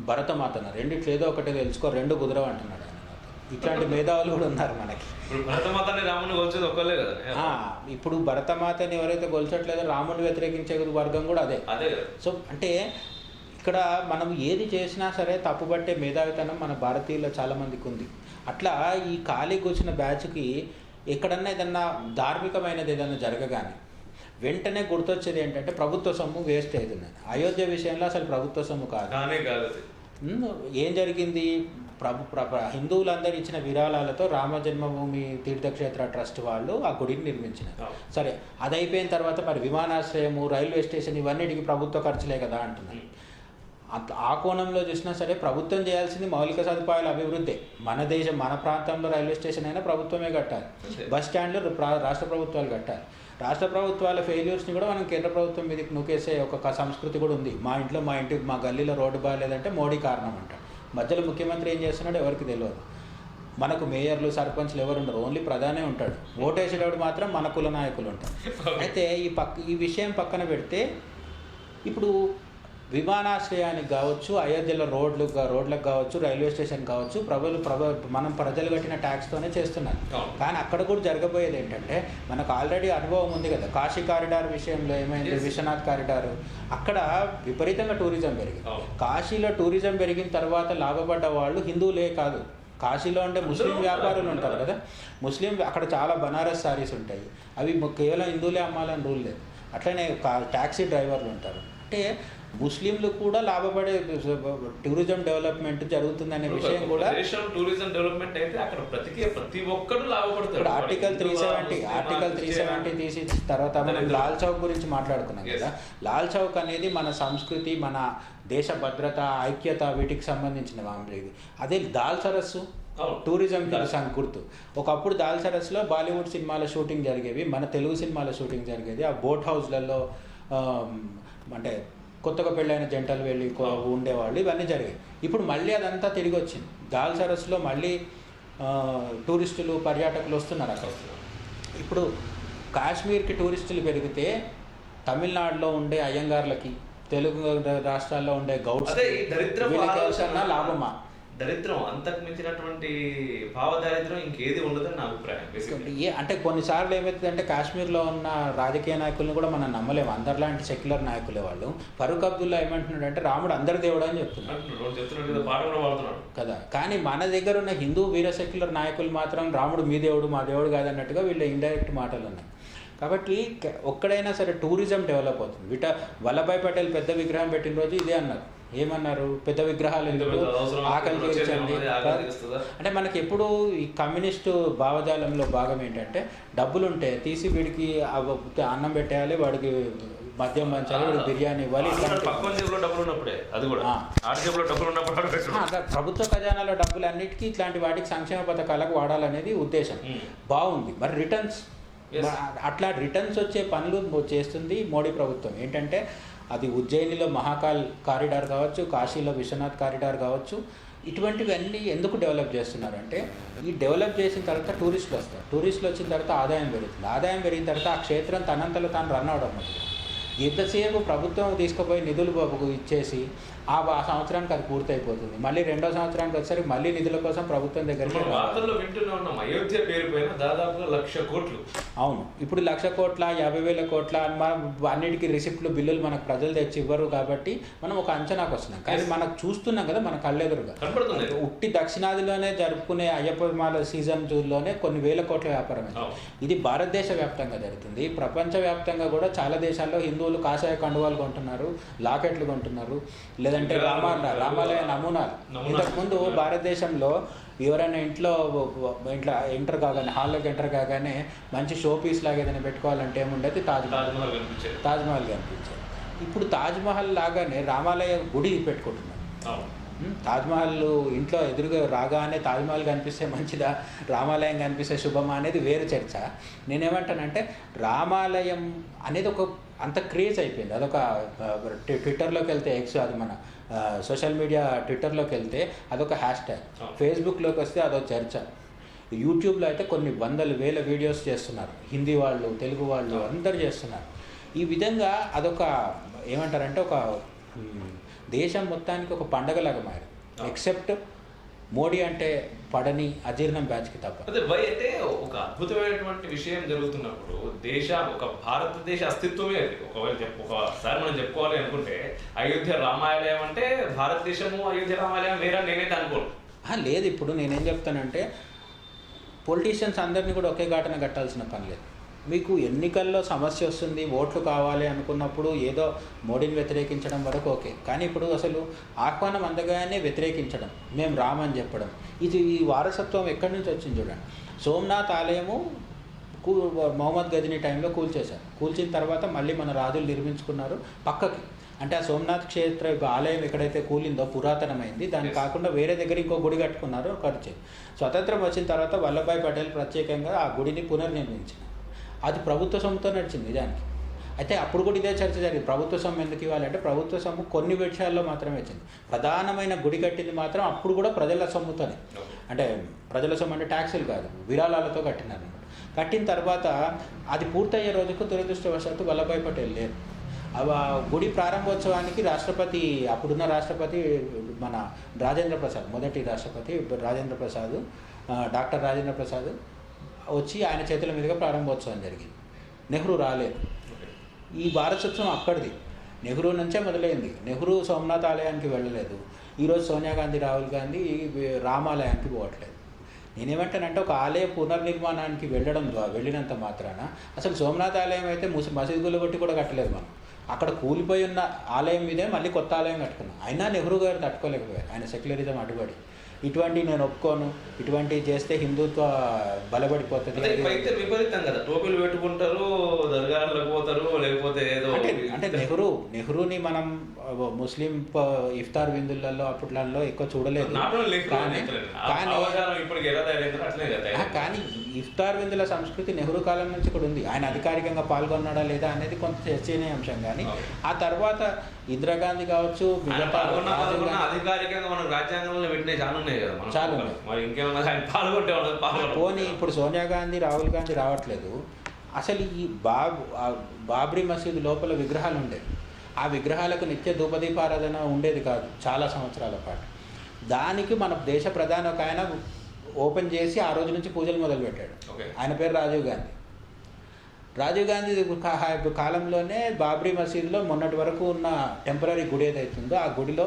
భరతమాతన రెండిట్లు ఏదో ఒకటే తెలుసుకో, రెండు కుదరవు అంటున్నాడు ఆయన. ఇట్లాంటి మేధావులు కూడా ఉన్నారు మనకి. ఇప్పుడు భరతమాతని ఎవరైతే కొల్చట్లేదో రాముడిని వ్యతిరేకించే వర్గం కూడా అదే. సో అంటే ఇక్కడ మనం ఏది చేసినా సరే తప్పుపట్టే మేధావితనం మన భారతీయుల్లో చాలామందికి ఉంది. అట్లా ఈ ఖాళీ కూర్చున్న బ్యాచ్కి ఎక్కడన్నా ఏదన్నా ధార్మికమైనది ఏదన్నా జరగగానే వెంటనే గుర్తొచ్చేది ఏంటంటే ప్రభుత్వ సొమ్ము వేస్ట్ అవుతుంది. అయోధ్య విషయంలో అసలు ప్రభుత్వ సొమ్ము కాదు. ఏం జరిగింది, హిందువులందరూ ఇచ్చిన విరాళాలతో రామ జన్మభూమి తీర్థక్షేత్ర ట్రస్ట్ వాళ్ళు ఆ గుడిని నిర్మించినారు. సరే, అది అయిపోయిన తర్వాత మరి విమానాశ్రయము, రైల్వే స్టేషన్ ఇవన్నిటికి ప్రభుత్వ ఖర్చులే కదా అంటున్నారు. ఆ కోణంలో చూసినా సరే ప్రభుత్వం చేయాల్సింది మౌలిక సదుపాయాల అభివృద్ధి. మన ప్రాంతంలో రైల్వే స్టేషన్ అయినా ప్రభుత్వమే కట్టాలి, బస్ స్టాండ్లు రాష్ట్ర ప్రభుత్వాలు కట్టాలి. రాష్ట్ర ప్రభుత్వాల ఫెయిల్యూర్స్ని కూడా మనం కేంద్ర ప్రభుత్వం మీదకి నూకేసే ఒక సంస్కృతి కూడా ఉంది. మా గల్లీలో రోడ్డు బాగాలేదంటే మోడీ కారణం అంటాడు. మధ్యలో ముఖ్యమంత్రి ఏం చేస్తున్నాడు ఎవరికి తెలియదు. మనకు మేయర్లు సర్పంచ్లు ఎవరు ఉండరు, ఓన్లీ ప్రధానే ఉంటాడు. ఓటేసేటప్పుడు మాత్రం మన కుల నాయకులు ఉంటారు. అయితే ఈ విషయం పక్కన పెడితే ఇప్పుడు విమానాశ్రయానికి కావచ్చు, అయోధ్యలో రోడ్లకు కావచ్చు, రైల్వే స్టేషన్ కావచ్చు, మనం ప్రజలు కట్టిన ట్యాక్స్తోనే చేస్తున్నారు. కానీ అక్కడ కూడా జరగబోయేది ఏంటంటే మనకు ఆల్రెడీ అనుభవం ఉంది కదా, కాశీ కారిడార్ విషయంలో ఏమైంది, విశ్వనాథ్ కారిడార్, అక్కడ విపరీతంగా టూరిజం పెరిగింది. కాశీలో టూరిజం పెరిగిన తర్వాత లాభపడ్డ వాళ్ళు హిందువులే కాదు, కాశీలో ఉండే ముస్లిం వ్యాపారులు ఉంటారు కదా, అక్కడ చాలా బనారస్ సారీస్ ఉంటాయి, అవి కేవలం హిందువులే అమ్మాలని రూల్ లేదు. అట్లనే ట్యాక్సీ డ్రైవర్లు ఉంటారు. అంటే ముస్లింలు కూడా లాభపడే టూరిజం డెవలప్మెంట్ జరుగుతుందనే విషయం కూడా టూరిజం డెవలప్మెంట్ అయితే అక్కడ ప్రతి ఒక్కరు లాభపడతారు. ఇప్పుడు ఆర్టికల్ 370 తీసి తర్వాత మనం లాల్ చౌక్ గురించి మాట్లాడుకున్నాం కదా. లాల్ చౌక్ అనేది మన సంస్కృతి, మన దేశ భద్రత, ఐక్యత వీటికి సంబంధించిన ఇది. అదే దాల్ సరస్సు టూరిజం గుర్తు. ఒకప్పుడు దాల్ సరస్సులో బాలీవుడ్ సినిమాల షూటింగ్ జరిగేవి, మన తెలుగు సినిమాల షూటింగ్ జరిగేది. ఆ బోట్ హౌస్లలో అంటే కొత్తగా పెళ్ళైన జంటలు వెళ్ళి ఉండేవాళ్ళు, ఇవన్నీ జరిగాయి. ఇప్పుడు మళ్ళీ అదంతా తిరిగి వచ్చింది. దాల్ సరస్సులో మళ్ళీ టూరిస్టులు, పర్యాటకులు వస్తున్నారు అక్కడ. ఇప్పుడు కాశ్మీర్కి టూరిస్టులు పెరిగితే తమిళనాడులో ఉండే అయ్యంగార్లకి, తెలుగు రాష్ట్రాల్లో ఉండే గౌడ్స్ లాభమా? దరిద్రం, అంతకు మించినటువంటి భావదారిద్రం ఇంకేది ఉండదని నా అభిప్రాయం. అంటే కొన్నిసార్లు ఏమవుతుందంటే కాశ్మీర్లో ఉన్న రాజకీయ నాయకులను కూడా మనం నమ్మలేము. అందరిలాంటి సెక్యులర్ నాయకులే వాళ్ళు. ఫరూక్ అబ్దుల్లా ఏమంటున్నాడు అంటే రాముడు అందరి దేవుడు అని చెప్తున్నాడు కదా. కానీ మన దగ్గర ఉన్న హిందూ వీర సెక్యులర్ నాయకులు మాత్రం రాముడు మీ దేవుడు మా దేవుడు కాదన్నట్టుగా వీళ్ళు ఇండైరెక్ట్ మాటలు ఉన్నాయి. కాబట్టి ఒక్కడైనా సరే టూరిజం డెవలప్ అవుతుంది. వల్లభాయ్ పటేల్ పెద్ద విగ్రహం పెట్టిన రోజు ఇదే అన్నారు. ఏమన్నారు, పెద్ద విగ్రహాలు ఎందుకు, ఆకలి తీర్చండి. అంటే మనకి ఎప్పుడు ఈ కమ్యూనిస్టు భావజాలంలో భాగం ఏంటంటే డబ్బులుంటే తీసి వీడికి అన్నం పెట్టేయాలి, వాడికి మద్యం పంచాలి, వీడికి బిర్యానీ ఇవ్వాలి. ప్రభుత్వ ఖజానాలో డబ్బులు అన్నిటికీ ఇట్లాంటి వాటికి సంక్షేమ పథకాలకు వాడాలనేది ఉద్దేశం. బాగుంది. మరి రిటర్న్స్, అట్లా రిటర్న్స్ వచ్చే పనులు చేస్తుంది మోడీ ప్రభుత్వం. ఏంటంటే అది ఉజ్జయినిలో మహాకాల్ కారిడార్ కావచ్చు, కాశీలో విశ్వనాథ్ కారిడార్ కావచ్చు, ఇటువంటివన్నీ ఎందుకు డెవలప్ చేస్తున్నారంటే ఈ డెవలప్ చేసిన తర్వాత టూరిస్టులు వస్తారు. టూరిస్టులు వచ్చిన తర్వాత ఆదాయం పెరుగుతుంది. ఆదాయం పెరిగిన తర్వాత ఆ క్షేత్రం తనంతలో తాను రన్ అవడం అవుతుంది. ఎంతసేపు ప్రభుత్వం తీసుకుపోయి నిధులు ఇచ్చేసి ఆ సంవత్సరానికి అది పూర్తయిపోతుంది. మళ్ళీ రెండో సంవత్సరానికి వచ్చేసరికి మళ్ళీ నిధుల కోసం ప్రభుత్వం దగ్గరికి అయోధ్య పేరు పైన దాదాపుగా 1,00,000 కోట్లు. అవును, ఇప్పుడు 1,00,000 కోట్ల 50,000 కోట్ల మనం అన్నిటికీ రిసిప్ట్లు, బిల్లులు మనకు ప్రజలు తెచ్చి ఇవ్వరు కాబట్టి మనం ఒక అంచనాకు వస్తున్నాం. కానీ మనకు చూస్తున్నాం కదా, మన కళ్ళెదురుగా ఉట్టి దక్షిణాదిలోనే జరుపుకునే అయ్యప్ప మాల సీజన్ జూన్లోనే కొన్ని వేల కోట్ల వ్యాపారం. ఇది భారతదేశ వ్యాప్తంగా జరుగుతుంది. ప్రపంచవ్యాప్తంగా కూడా చాలా దేశాల్లో హిందువులు కాషాయ కండువాలు కొంటున్నారు, లాకెట్లు కొంటున్నారు, లేదంటే రామాలయ నమూనాలు. ఇంతకుముందు భారతదేశంలో ఎవరైనా ఇంట్లో ఎంటర్ కాగానే, హాల్లోకి ఎంటర్ కాగానే మంచి షో పీస్ లాగా ఏదైనా పెట్టుకోవాలంటే ఏముండేది, తాజ్మహల్ కనిపించేది. ఇప్పుడు తాజ్మహల్ లాగానే రామాలయ గుడి పెట్టుకుంటున్నారు. తాజ్మహల్ ఇంట్లో ఎదురుగా రాగానే తాజ్మహల్ కనిపిస్తే మంచిదా, రామాలయం కనిపిస్తే శుభమా అనేది వేరు చర్చ. నేనేమంటానంటే రామాలయం అనేది ఒక అంత క్రేజ్ అయిపోయింది. అదొక ట్విట్టర్లోకి వెళ్తే అది మన సోషల్ మీడియా ట్విట్టర్లోకి వెళ్తే అదొక హ్యాష్ ట్యాగ్, ఫేస్బుక్లోకి వస్తే అదొక చర్చ, యూట్యూబ్లో అయితే కొన్ని వందల వేల వీడియోస్ చేస్తున్నారు. హిందీ వాళ్ళు, తెలుగు వాళ్ళు అందరు చేస్తున్నారు. ఈ విధంగా అదొక ఏమంటారంటే ఒక దేశం మొత్తానికి ఒక పండగలాగా మారింది. ఎక్సెప్ట్ మోడీ అంటే పడని అజీర్ణం బ్యాచ్కి తప్ప. అదే అంటే ఒక అద్భుతమైనటువంటి విషయం జరుగుతున్నప్పుడు ఒక భారతదేశ అస్తిత్వమే అది. ఒకసారి మనం చెప్పుకోవాలి అనుకుంటే అయోధ్య రామాలయం అంటే భారతదేశము అయోధ్య రామాలయం వేరే నేనైతే అనుకోను. లేదు, ఇప్పుడు నేనేం చెప్తానంటే పొలిటీషియన్స్ అందరినీ కూడా ఒకే ఘాటన కట్టాల్సిన పని లేదు. మీకు ఎన్నికల్లో సమస్య వస్తుంది, ఓట్లు కావాలి అనుకున్నప్పుడు ఏదో మోడీని వ్యతిరేకించడం వరకు ఓకే. కానీ ఇప్పుడు అసలు ఆహ్వానం అందగానే వ్యతిరేకించడం, మేము రామని చెప్పడం, ఈ వారసత్వం ఎక్కడి నుంచి వచ్చింది చూడండి. సోమనాథ్ ఆలయము మొహమ్మద్ గజనీ టైంలో కూల్చేశారు. కూల్చిన తర్వాత మళ్ళీ మన రాజులు నిర్మించుకున్నారు పక్కకి. అంటే ఆ సోమనాథ్ క్షేత్ర ఆలయం ఎక్కడైతే కూలిందో పురాతనమైంది, దాన్ని కాకుండా వేరే దగ్గర ఇంకో గుడి కట్టుకున్నారు ఖర్చు. స్వతంత్రం వచ్చిన తర్వాత వల్లభాయ్ పటేల్ ప్రత్యేకంగా ఆ గుడిని పునర్నిర్మించారు. అది ప్రభుత్వ సొమ్ముతో నడిచింది నిజానికి. అయితే అప్పుడు కూడా ఇదే చర్చ జరిగింది. ప్రభుత్వ సొమ్ము ఎందుకు ఇవ్వాలంటే ప్రభుత్వ సొమ్ము కొన్ని విషయాల్లో మాత్రమే వచ్చింది. ప్రధానమైన గుడి కట్టింది మాత్రం అప్పుడు కూడా ప్రజల సొమ్ముతోనే, అంటే ప్రజల సొమ్ము అంటే ట్యాక్సులు కాదు, విరాళాలతో కట్టినారు. కట్టిన తర్వాత అది పూర్తయ్యే రోజుకు దురదృష్టవశాత్తు వల్లభాయ్ పటేల్ లేరు. గుడి ప్రారంభోత్సవానికి రాష్ట్రపతి, అప్పుడున్న రాష్ట్రపతి మన రాజేంద్ర ప్రసాద్, మొదటి రాష్ట్రపతి రాజేంద్ర ప్రసాద్, డాక్టర్ రాజేంద్ర ప్రసాద్ వచ్చి ఆయన చేతుల మీదుగా ప్రారంభోత్సవం జరిగింది. నెహ్రూ రాలేదు. ఈ వారసత్వం అక్కడిది, నెహ్రూ నుంచే మొదలైంది. నెహ్రూ సోమనాథ్ ఆలయానికి వెళ్ళలేదు. ఈరోజు సోనియా గాంధీ, రాహుల్ గాంధీ రామాలయానికి పోవట్లేదు. నేనేమంటానంటే ఒక ఆలయ పునర్నిర్మాణానికి వెళ్ళినంత మాత్రాన అసలు సోమనాథ్ ఆలయం అయితే మసీదులు కొట్టి కూడా కట్టలేదు మనం. అక్కడ కూలిపోయి ఉన్న ఆలయం మీదే మళ్ళీ కొత్త ఆలయం కట్టుకున్నాం. అయినా నెహ్రూ గారు తట్టుకోలేకపోయారు, ఆయన సెక్యులరిజం అడ్డుపడి. ఇటువంటి నేను ఒప్పుకోను, ఇటువంటివి చేస్తే హిందుత్వ బలపడిపోతుంది. విపరీతం కదా, టోపీలు పెట్టుకుంటారు, దర్గాలకు పోతారు, లేకపోతే ఏదో అంటే నెహ్రూని మనం ముస్లిం ఇఫ్తార్ విందులలో అప్పట్లో ఎక్కువ చూడలేదు. కానీ ఇఫ్తార్ విందుల సంస్కృతి నెహ్రూ కాలం నుంచి కూడా ఉంది. ఆయన అధికారికంగా పాల్గొన్నాడా లేదా అనేది కొంత చర్చనీయాంశం. కానీ ఆ తర్వాత ఇందిరాగాంధీ కావచ్చు, అధికారికంగా మనం రాజ్యాంగంలో పెట్టిన చాలా ఉన్నాయి కదా, చాలా పోనీ ఇప్పుడు సోనియా గాంధీ, రాహుల్ గాంధీ రావట్లేదు. అసలు ఈ బాబ్రీ మసీదు లోపల విగ్రహాలు ఉండేవి. ఆ విగ్రహాలకు నిత్య ధూపదీపారాధన ఉండేది కాదు చాలా సంవత్సరాల పాటు. దానికి మన దేశ ప్రధాని ఒక ఆయన ఓపెన్ చేసి ఆ రోజు నుంచి పూజలు మొదలుపెట్టాడు. ఆయన పేరు రాజీవ్ గాంధీ. రాజీవ్ గాంధీ కాలంలోనే బాబ్రీ మసీదులో మొన్నటి వరకు ఉన్న టెంపరీ గుడి ఏదైతుందో ఆ గుడిలో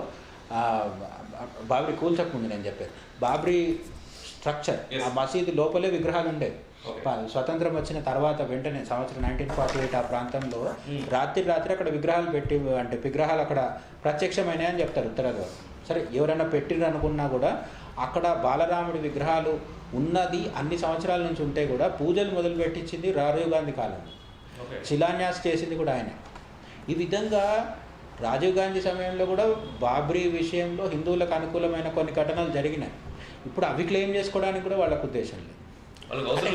బాబ్రీ కూల్చకముందు నేను చెప్పాను, బాబ్రీ స్ట్రక్చర్ ఆ మసీదు లోపలే విగ్రహాలు ఉండేవి. స్వతంత్రం వచ్చిన తర్వాత వెంటనే సంవత్సరం 1948 ఆ ప్రాంతంలో రాత్రి అక్కడ విగ్రహాలు పెట్టి, అంటే విగ్రహాలు అక్కడ ప్రత్యక్షమైనాయి అని చెప్తారు ఉత్తరాదివారు. సరే, ఎవరైనా పెట్టిరు అనుకున్నా కూడా అక్కడ బాలరాముడి విగ్రహాలు ఉన్నది అన్ని సంవత్సరాల నుంచి ఉంటే కూడా పూజలు మొదలు పెట్టించింది రాజీవ్ గాంధీ కాలంలో, శిలాన్యాస్ చేసింది కూడా ఆయన. ఈ విధంగా రాజీవ్ గాంధీ సమయంలో కూడా బాబ్రీ విషయంలో హిందువులకు అనుకూలమైన కొన్ని ఘటనలు జరిగినాయి. ఇప్పుడు అవి క్లెయిమ్ చేసుకోవడానికి కూడా వాళ్ళకు ఉద్దేశం లేదు.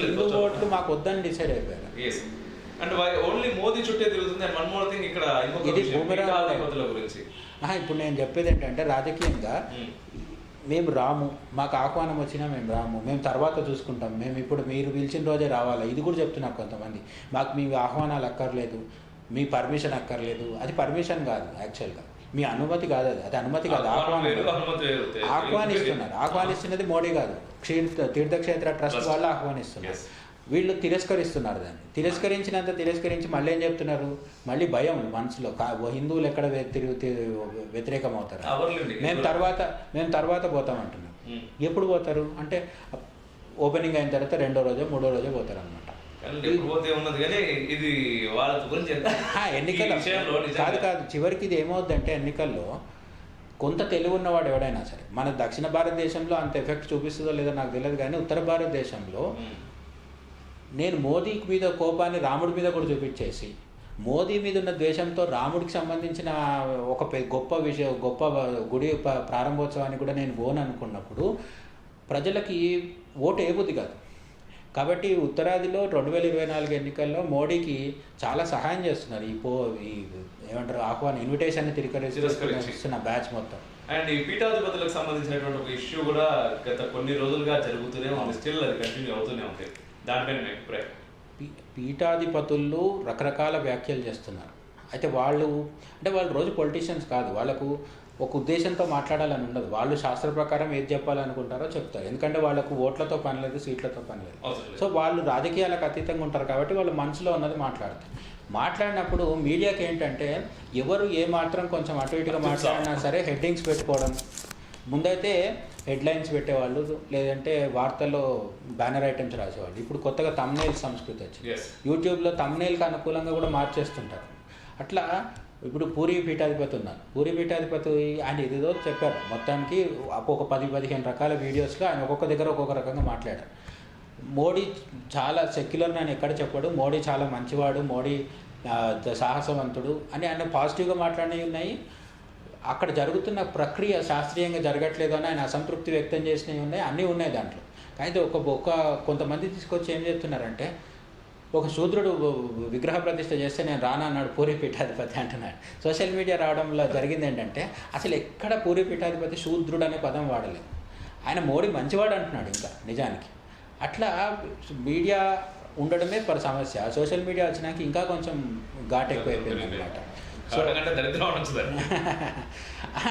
హిందూ ఓట్లు మాకు వద్దని డిసైడ్ అయిపోయారు. ఇప్పుడు నేను చెప్పేది ఏంటంటే రాజకీయంగా మేము రాము, మాకు ఆహ్వానం వచ్చినా మేము రాము, మేము తర్వాత చూసుకుంటాం, మేము ఇప్పుడు మీరు పిలిచిన రోజే రావాలా, ఇది కూడా చెప్తున్నారు కొంతమంది. మాకు మీ ఆహ్వానాలు అక్కర్లేదు, మీ పర్మిషన్ అక్కర్లేదు. అది పర్మిషన్ కాదు, యాక్చువల్గా మీ అనుమతి కాదు, అది అనుమతి కాదు, ఆహ్వానిస్తున్నది మోడీ కాదు, తీర్థక్షేత్ర ట్రస్ట్ వాళ్ళు ఆహ్వానిస్తున్నారు. వీళ్ళు తిరస్కరిస్తున్నారు. దాన్ని తిరస్కరించి మళ్ళీ ఏం చెప్తున్నారు, మళ్ళీ భయం మనసులో, హిందువులు ఎక్కడ వ్యతిరేకం అవుతారు, మేము తర్వాత పోతామంటున్నాం. ఎప్పుడు పోతారు అంటే ఓపెనింగ్ అయిన తర్వాత 2వ రోజో 3వ రోజో పోతారు అనమాట. ఎన్నికల కాదు, చివరికి ఇది ఏమవుద్దంటే ఎన్నికల్లో కొంత తెలివి ఉన్నవాడు ఎవడైనా సరే, మన దక్షిణ భారతదేశంలో అంత ఎఫెక్ట్ చూపిస్తుందో లేదో నాకు తెలియదు, కానీ ఉత్తర భారతదేశంలో నేను మోదీ మీద కోపాన్ని రాముడి మీద కూడా చూపించేసి, మోదీ మీద ఉన్న ద్వేషంతో రాముడికి సంబంధించిన ఒక గొప్ప గుడి ప్రారంభోత్సవానికి కూడా నేను పోను అనుకున్నప్పుడు ప్రజలకి ఓటు ఏబుద్ది కాదు. కాబట్టి ఉత్తరాదిలో 2024 ఎన్నికల్లో మోడీకి చాలా సహాయం చేస్తున్నారు ఈ ఏమంటారు ఇన్విటేషన్ తిరస్కరిస్తున్న బ్యాచ్ మొత్తం. అండ్ ఈ పీఠాధిపతులకు సంబంధించినటువంటి ఒక ఇష్యూ కూడా గత కొన్ని రోజులుగా జరుగుతూనే ఉంది, స్టిల్ అది కంటిన్యూ అవుతూనే ఉంది. దానిపైన మీ అభిప్రాయం? పీఠాధిపతులు రకరకాల వ్యాఖ్యలు చేస్తున్నారు. అయితే వాళ్ళు రోజు పొలిటీషియన్స్ కాదు, వాళ్ళకు ఒక ఉద్దేశంతో మాట్లాడాలని ఉండదు. వాళ్ళు శాస్త్ర ప్రకారం ఏది చెప్పాలనుకుంటారో చెప్తారు. ఎందుకంటే వాళ్ళకు ఓట్లతో పని లేదు, సీట్లతో పని లేదు. సో వాళ్ళు రాజకీయాలకు అతీతంగా ఉంటారు కాబట్టి వాళ్ళు మనసులో ఉన్నది మాట్లాడినప్పుడు మీడియాకి ఏంటంటే ఎవరు ఏమాత్రం కొంచెం అటు ఇటుగా మాట్లాడినా సరే హెడ్డింగ్స్ పెట్టుకోవడం. ముందైతే హెడ్లైన్స్ పెట్టేవాళ్ళు, లేదంటే వార్తల్లో బ్యానర్ ఐటమ్స్ రాసేవాళ్ళు. ఇప్పుడు కొత్తగా తమ్నైల్ సంస్కృతి వచ్చింది. యూట్యూబ్లో తమ్నైల్కి అనుకూలంగా కూడా మార్చేస్తుంటారు. అట్లా ఇప్పుడు పూరీ పీఠాధిపతి ఉన్నారు. పూరీ పీఠాధిపతి ఆయన ఏదేదో చెప్పారు. మొత్తానికి ఒక 10-15 రకాల వీడియోస్లో ఆయన ఒక్కొక్క దగ్గర ఒక్కొక్క రకంగా మాట్లాడారు. మోడీ చాలా సెక్యులర్ అని ఎక్కడ చెప్పాడు, మోడీ చాలా మంచివాడు, మోడీ సాహసవంతుడు అని ఆయన పాజిటివ్గా మాట్లాడినవి ఉన్నాయి. అక్కడ జరుగుతున్న ప్రక్రియ శాస్త్రీయంగా జరగట్లేదు అని ఆయన అసంతృప్తి వ్యక్తం చేసినవి ఉన్నాయి, అన్నీ ఉన్నాయి దాంట్లో. అయితే కొంతమంది తీసుకొచ్చి ఏం చెప్తున్నారంటే ఒక శూద్రుడు విగ్రహ ప్రతిష్ఠ చేస్తే నేను రానా అన్నాడు పూరి పీఠాధిపతి అంటున్నాడు. సోషల్ మీడియా రావడంలో జరిగింది ఏంటంటే అసలు ఎక్కడ పూరి పీఠాధిపతి శూద్రుడు అనే పదం వాడలేదు. ఆయన మోడీ మంచివాడు అంటున్నాడు ఇంకా నిజానికి. అట్లా మీడియా ఉండడమే సమస్య. సోషల్ మీడియా వచ్చినాక ఇంకా కొంచెం ఘాట్ ఎక్కువైపోయింది అనమాట.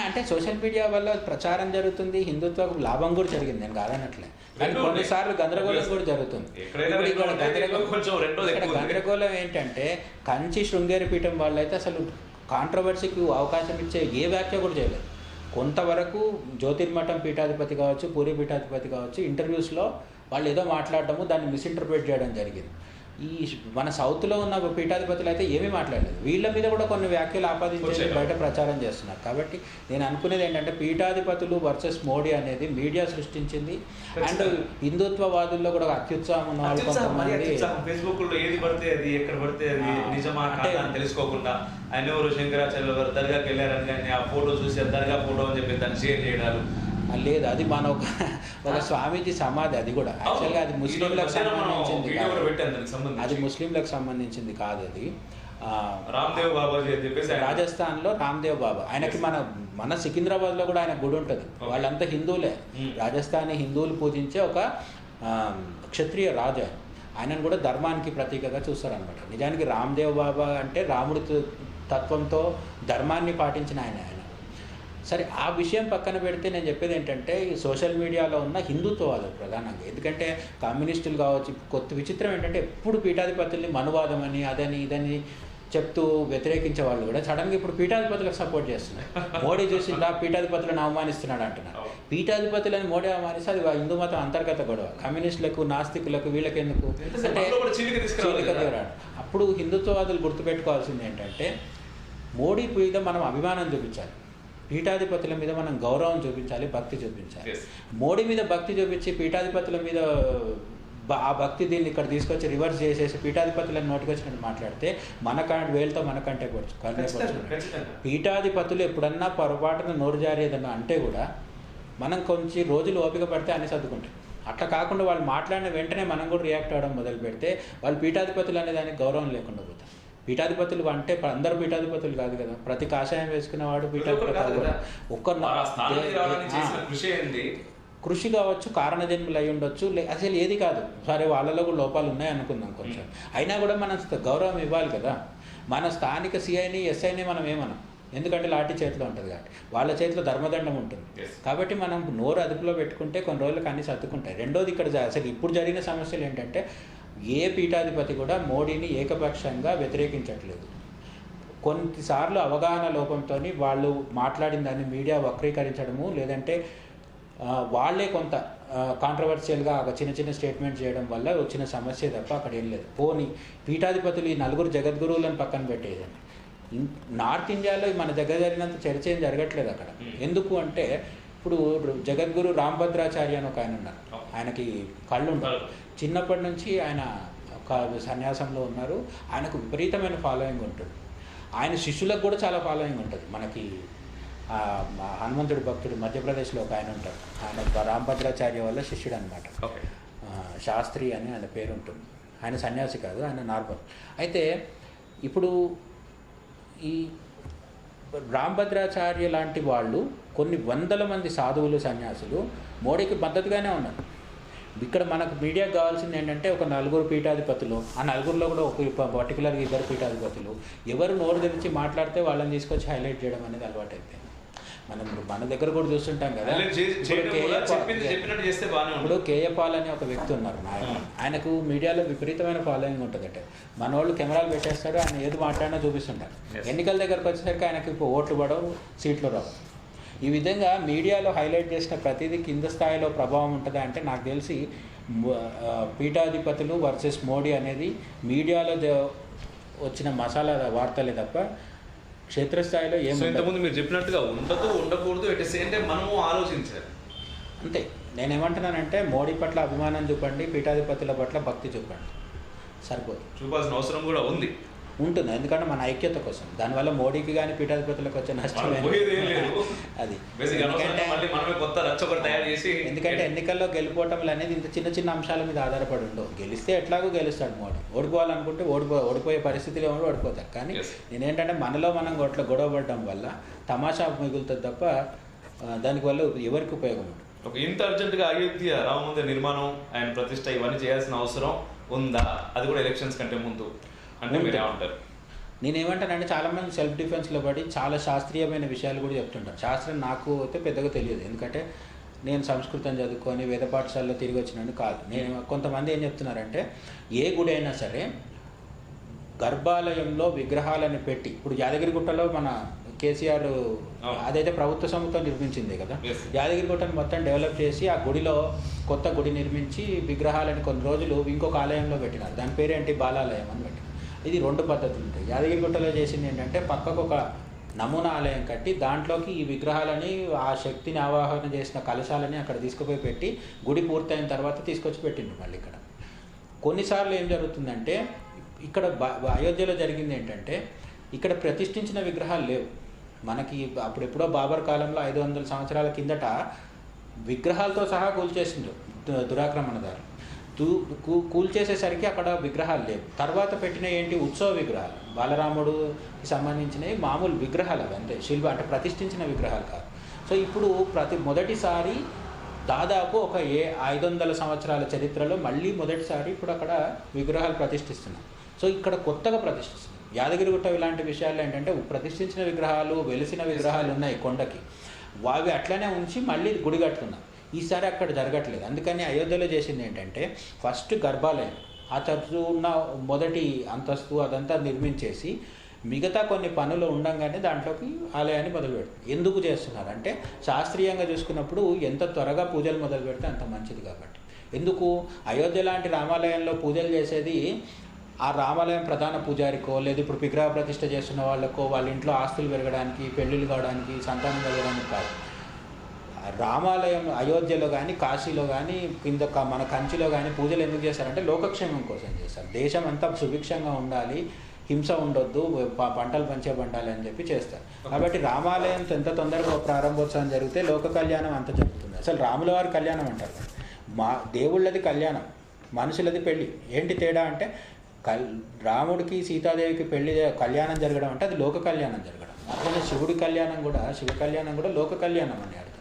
అంటే సోషల్ మీడియా వల్ల ప్రచారం జరుగుతుంది, హిందుత్వకు లాభం కూడా జరిగింది, నేను కాదనట్లే. కానీ కొన్నిసార్లు గందరగోళం కూడా జరుగుతుంది. ఇక్కడ గందరగోళం ఏంటంటే కంచి శృంగేరి పీఠం వాళ్ళైతే అసలు కాంట్రవర్సీకి అవకాశం ఇచ్చే ఏ వ్యాఖ్య కూడా చేయలేదు. కొంతవరకు జ్యోతిర్మఠం పీఠాధిపతి కావచ్చు, పూరి పీఠాధిపతి కావచ్చు, ఇంటర్వ్యూస్లో వాళ్ళు ఏదో మాట్లాడటము దాన్ని మిస్ఇంటర్ప్రిట్ చేయడం జరిగింది. ఈ మన సౌత్లో ఉన్న పీఠాధిపతులు అయితే ఏమీ మాట్లాడలేదు. వీళ్ళ మీద కూడా కొన్ని వ్యాఖ్యలు ఆపాదించేసి బయట ప్రచారం చేస్తున్నారు. కాబట్టి నేను అనుకునేది ఏంటంటే పీఠాధిపతులు వర్సెస్ మోడీ అనేది మీడియా సృష్టించింది. అండ్ హిందుత్వవాదుల్లో కూడా అత్యుత్సాహం ఉన్న వాళ్ళు కొంతమంది ఫేస్బుక్ లో ఏది పడితే అది ఎక్కడ పడితే అది నిజమా అని తెలుసుకోకుండా ఆయన ఎవరు శంకరాచార్యులు గారు దర్గాకి వెళ్ళారని కానీ ఆ ఫోటో చూసి దర్గా ఫోటో అని చెప్పి దాన్ని షేర్ చేయడాలు లేదు. అది మన ఒక స్వామీజీ సమాధి. అది కూడా యాక్చువల్గా అది ముస్లింలకు సంబంధించింది కాదు, అది ముస్లింలకు సంబంధించింది కాదు. అది రామ్దేవ్ బాబా రాజస్థాన్లో రామ్దేవ్ బాబా. ఆయనకి మన సికింద్రాబాద్లో కూడా ఆయన గుడి ఉంటుంది. వాళ్ళంతా హిందువులే. రాజస్థానీ హిందువులు పూజించే ఒక క్షత్రియ రాజు. ఆయనను కూడా ధర్మానికి ప్రతీకగా చూస్తారనమాట. నిజానికి రామ్దేవ్ బాబా అంటే రాముడి తత్వంతో ధర్మాన్ని పాటించిన ఆయన. సరే, ఆ విషయం పక్కన పెడితే నేను చెప్పేది ఏంటంటే ఈ సోషల్ మీడియాలో ఉన్న హిందుత్వవాదం ప్రధానంగా. ఎందుకంటే కమ్యూనిస్టులు కావచ్చు, కొత్త విచిత్రం ఏంటంటే ఎప్పుడు పీఠాధిపతుల్ని మనువాదం అని అదని ఇదని చెప్తూ వ్యతిరేకించే వాళ్ళు కూడా సడన్గా ఇప్పుడు పీఠాధిపతులకు సపోర్ట్ చేస్తున్నారు. మోడీ చూసి పీఠాధిపతులను అవమానిస్తున్నాడు అంటున్నారు. పీఠాధిపతులని మోడీ అవమానిస్తే అది హిందూ మతం అంతర్గత గొడవ. కమ్యూనిస్టులకు, నాస్తికులకు వీళ్ళకి ఎందుకు అంటే అప్పుడు హిందుత్వవాదులు గుర్తుపెట్టుకోవాల్సింది ఏంటంటే మోడీ మీద మనం అభిమానం చూపించాలి, పీఠాధిపతుల మీద మనం గౌరవం చూపించాలి, భక్తి చూపించాలి. మోడీ మీద భక్తి చూపించి పీఠాధిపతుల మీద ఆ భక్తి దీన్ని ఇక్కడ తీసుకొచ్చి రివర్స్ చేసేసి పీఠాధిపతులను నోటికొచ్చినట్టు మాట్లాడితే వేలతో మనకంటే పీఠాధిపతులు ఎప్పుడన్నా పొరపాటున నోరు జారి ఏదన్నా అంటే కూడా మనం కొంచెం రోజులు ఓపిక పడితే అన్ని సర్దుకుంటాయి. అట్లా కాకుండా వాళ్ళు మాట్లాడిన వెంటనే మనం కూడా రియాక్ట్ అవ్వడం మొదలు పెడితే వాళ్ళు పీఠాధిపతులు అనే దానికి గౌరవం లేకుండా పోతారు. పీఠాధిపతులు అంటే అందరు పీఠాధిపతులు కాదు కదా, ప్రతి కాషాయం వేసుకున్న వాడు పీఠాధిపతి కాదు కదా. కృషి కావచ్చు, కారణజన్ములు అయి ఉండొచ్చు, అసలు ఏది కాదు. సరే, వాళ్ళలో కూడా లోపాలు ఉన్నాయి అనుకుందాం కొంచెం, అయినా కూడా మనం గౌరవం ఇవ్వాలి కదా. మన స్థానిక సిఐని ఎస్ఐని మనం ఏమనం, ఎందుకంటే లాఠీ చేతిలో ఉంటుంది కాబట్టి, వాళ్ళ చేతిలో ధర్మదండం ఉంటుంది. కాబట్టి మనం నోరు అదుపులో పెట్టుకుంటే కొన్ని రోజులకు అన్ని సర్దుకుంటాయి. రెండోది ఇక్కడ అసలు ఇప్పుడు జరిగిన సమస్యలు ఏంటంటే ఏ పీఠాధిపతి కూడా మోడీని ఏకపక్షంగా వ్యతిరేకించట్లేదు. కొన్నిసార్లు అవగాహన లోపంతో వాళ్ళు మాట్లాడిన దాన్ని మీడియా వక్రీకరించడము, లేదంటే వాళ్ళే కొంత కాంట్రవర్షియల్గా చిన్న చిన్న స్టేట్మెంట్ చేయడం వల్ల వచ్చిన సమస్య తప్ప అక్కడ ఏం లేదు. పోనీ పీఠాధిపతులు ఈ 4 జగద్గురువులను పక్కన పెట్టేదండి. నార్త్ ఇండియాలో మన దగ్గర జరిగినంత చర్చ ఏం జరగట్లేదు అక్కడ. ఎందుకు అంటే ఇప్పుడు జగద్గురు రాంభద్రాచార్య అని ఒక ఆయన ఉన్నారు. ఆయనకి కళ్ళు ఉంటారు. చిన్నప్పటి నుంచి ఆయన ఒక సన్యాసంలో ఉన్నారు. ఆయనకు విపరీతమైన ఫాలోయింగ్ ఉంటుంది. ఆయన శిష్యులకు కూడా చాలా ఫాలోయింగ్ ఉంటుంది. మనకి హనుమంతుడి భక్తుడు మధ్యప్రదేశ్లో ఒక ఆయన ఉంటాడు. ఆయన రాంభద్రాచార్య వల్ల శిష్యుడు అనమాట. శాస్త్రి అని ఆయన పేరు ఉంటుంది. ఆయన సన్యాసి కాదు, ఆయన నార్మల్. అయితే ఇప్పుడు ఈ రాంభద్రాచార్య లాంటి వాళ్ళు కొన్ని వందల మంది సాధువులు, సన్యాసులు మోడీకి మద్దతుగానే ఉన్నారు. ఇక్కడ మనకు మీడియాకు కావాల్సింది ఏంటంటే ఒక 4 పీఠాధిపతులు, ఆ 4లో కూడా ఒక పర్టికులర్గా 2 పీఠాధిపతులు ఎవరు నోరు తెరిచి మాట్లాడితే వాళ్ళని తీసుకొచ్చి హైలైట్ చేయడం అనేది అలవాటు అయితే మనం మన దగ్గర కూడా చూస్తుంటాం కదా. ఇప్పుడు కేఏ పాల్ అని ఒక వ్యక్తి ఉన్నారు నాయకుడు. ఆయనకు మీడియాలో విపరీతమైన ఫాలోయింగ్ ఉంటుందట. మన వాళ్ళు కెమెరాలు పెట్టేస్తారు, ఆయన ఏది మాట్లాడినా చూపిస్తుంటారు. ఎన్నికల దగ్గరకు వచ్చేసరికి ఆయనకి ఇప్పుడు ఓట్లు పడవు, సీట్లు రావు. ఈ విధంగా మీడియాలో హైలైట్ చేసిన ప్రతిదీ కింద స్థాయిలో ప్రభావం ఉంటుందా అంటే నాకు తెలిసి పీఠాధిపతులు వర్సెస్ మోడీ అనేది మీడియాలో వచ్చిన మసాలా వార్తలే తప్ప క్షేత్రస్థాయిలో ఇంతకుముందు మీరు చెప్పినట్టుగా ఉండదు, ఉండకూడదు, ఎట్ ద సేమ్ టైం మనము ఆలోచించాలి అంతే. నేనేమంటున్నానంటే మోడీ పట్ల అభిమానం చూపండి, పీఠాధిపతుల పట్ల భక్తి చూపండి, సరిపోదు. చూపాల్సిన అవసరం కూడా ఉంది. ఉంటుంది, ఎందుకంటే మన ఐక్యత కోసం. దానివల్ల మోడీకి కానీ పీఠాధిపతులకు వచ్చే నష్టం అది. ఎందుకంటే ఎన్నికల్లో గెలిపోవటం అనేది ఇంత చిన్న చిన్న అంశాల మీద ఆధారపడి ఉండవు. గెలిస్తే ఎట్లాగో గెలుస్తాడు మోడీ, ఓడిపోవాలనుకుంటే ఓడిపోయే పరిస్థితిలో ఉండి ఓడిపోతారు. కానీ నేనేంటంటే మనలో మనం గొడవ పడడం వల్ల తమాషా మిగులుతుంది తప్ప దానివల్ల ఎవరికి ఉపయోగం ఉంటుంది. ఇంత అర్జెంటుగా అయోధ్య రామ మందిర నిర్మాణం, ఆయన ప్రతిష్ట ఇవన్నీ చేయాల్సిన అవసరం ఉందా? అది కూడా ఎలక్షన్స్ కంటే ముందు అంటే మీరేమంటారు? నేనేమంటానంటే చాలామంది సెల్ఫ్ డిఫెన్స్లో పడి చాలా శాస్త్రీయమైన విషయాలు కూడా చెప్తుంటారు. శాస్త్రం నాకు అయితే పెద్దగా తెలియదు, ఎందుకంటే నేను సంస్కృతం చదువుకొని వేద పాఠశాలలో తిరిగి వచ్చినాను కాదు. నేను కొంతమంది ఏం చెప్తున్నారంటే ఏ గుడి అయినా సరే గర్భాలయంలో విగ్రహాలను పెట్టి, ఇప్పుడు యాదగిరిగుట్టలో మన కేసీఆర్ అదైతే ప్రభుత్వ సొమ్ముతో నిర్మించింది కదా, యాదగిరిగుట్టను మొత్తం డెవలప్ చేసి ఆ గుడిలో కొత్త గుడి నిర్మించి విగ్రహాలను కొన్ని రోజులు ఇంకొక ఆలయంలో పెట్టినారు. దాని పేరేంటి బాలాలయం అని పెట్టినారు. ఇది 2 పద్ధతులు ఉంటాయి. యాదగిరిగుట్టలో చేసింది ఏంటంటే పక్కకు ఒక నమూనా ఆలయం కట్టి దాంట్లోకి ఈ విగ్రహాలని, ఆ శక్తిని ఆవాహన చేసిన కలశాలని అక్కడ తీసుకుపోయి పెట్టి గుడి పూర్తయిన తర్వాత తీసుకొచ్చి పెట్టిండ్రు మళ్ళీ ఇక్కడ. కొన్నిసార్లు ఏం జరుగుతుందంటే ఇక్కడ అయోధ్యలో జరిగింది ఏంటంటే ఇక్కడ ప్రతిష్ఠించిన విగ్రహాలు లేవు. మనకి అప్పుడెప్పుడో బాబర్ కాలంలో 500 సంవత్సరాల కిందట విగ్రహాలతో సహా కూల్చేసిండ్రు దురాక్రమణదారులు. కూల్చేసేసరికి అక్కడ విగ్రహాలు లేవు. తర్వాత పెట్టిన ఏంటి ఉత్సవ విగ్రహాలు, బాలరాముడికి సంబంధించినవి మామూలు విగ్రహాలు అవి అంతే, శిల్ప అంటే ప్రతిష్ఠించిన విగ్రహాలు కాదు. సో ఇప్పుడు మొదటిసారి దాదాపు ఒక 500 సంవత్సరాల చరిత్రలో మళ్ళీ మొదటిసారి ఇప్పుడు అక్కడ విగ్రహాలు ప్రతిష్ఠిస్తున్నాం. సో ఇక్కడ కొత్తగా ప్రతిష్ఠిస్తున్నాం. యాదగిరిగుట్ట ఇలాంటి విషయాలు ఏంటంటే ప్రతిష్ఠించిన విగ్రహాలు, వెలిసిన విగ్రహాలు ఉన్నాయి కొండకి, అవి అట్లనే ఉంచి మళ్ళీ గుడి కట్టుకున్నాం. ఈసారి అక్కడ జరగట్లేదు. అందుకని అయోధ్యలో చేసింది ఏంటంటే ఫస్ట్ గర్భాలయం, ఆ తరచు ఉన్న మొదటి అంతస్తు అదంతా నిర్మించేసి మిగతా కొన్ని పనులు ఉండంగానే దాంట్లోకి ఆలయాన్ని మొదలు పెడతారు. ఎందుకు చేస్తున్నారు అంటే శాస్త్రీయంగా చూసుకున్నప్పుడు ఎంత త్వరగా పూజలు మొదలు పెడితే అంత మంచిది కాబట్టి. ఎందుకు అయోధ్య లాంటి రామాలయంలో పూజలు చేసేది ఆ రామాలయం ప్రధాన పూజారికో, లేదా ఇప్పుడు విగ్రహ ప్రతిష్ఠ చేస్తున్న వాళ్ళకో, వాళ్ళ ఇంట్లో ఆస్తులు పెరగడానికి, పెళ్ళిళ్ళు కావడానికి, సంతానం కలగడానికి కాదు. రామాలయం అయోధ్యలో కానీ, కాశీలో కానీ, కింద మన కంచిలో కానీ పూజలు ఎందుకు చేస్తారంటే లోకక్షేమం కోసం చేస్తారు. దేశం అంతా సుభిక్షంగా ఉండాలి, హింస ఉండొద్దు, పంటలు పంచే పండాలి అని చెప్పి చేస్తారు. కాబట్టి రామాలయం ఎంత తొందరగా ప్రారంభోత్సవం జరిగితే లోక కళ్యాణం అంత జరుగుతుంది. అసలు రాముల వారి కళ్యాణం అంటారు, దేవుళ్ళది కళ్యాణం, మనుషులది పెళ్ళి. ఏంటి తేడా అంటే రాముడికి సీతాదేవికి పెళ్లి కళ్యాణం జరగడం అంటే అది లోక కళ్యాణం జరగడం. అట్లనే శివుడి కళ్యాణం కూడా, శివ కళ్యాణం కూడా లోక కళ్యాణం అని అర్థం.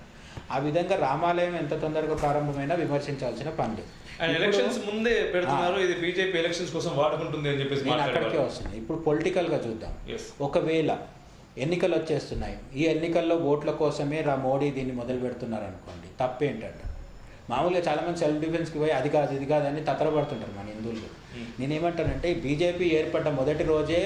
ఆ విధంగా రామాలయం ఎంత తొందరగా ప్రారంభమైనా విమర్శించాల్సిన పనులు. ఎలక్షన్స్ ముందే పెడుతున్నారు, ఇది బీజేపీ ఎలక్షన్స్ కోసం వాడుకుంటుంది అని చెప్పేసి నేను అక్కడికే వస్తున్నాను. ఇప్పుడు పొలిటికల్గా చూద్దాం. ఒకవేళ ఎన్నికలు వచ్చేస్తున్నాయి, ఈ ఎన్నికల్లో ఓట్ల కోసమే మోడీ దీన్ని మొదలు పెడుతున్నారు అనుకోండి, తప్పేంటంటే మామూలుగా చాలామంది సెల్ఫ్ డిఫెన్స్కి పోయి అది కాదు ఇది కాదని తత్తరపడుతుంటారు మన హిందువులు. నేనేమంటానంటే బీజేపీ ఏర్పడ్డ మొదటి రోజే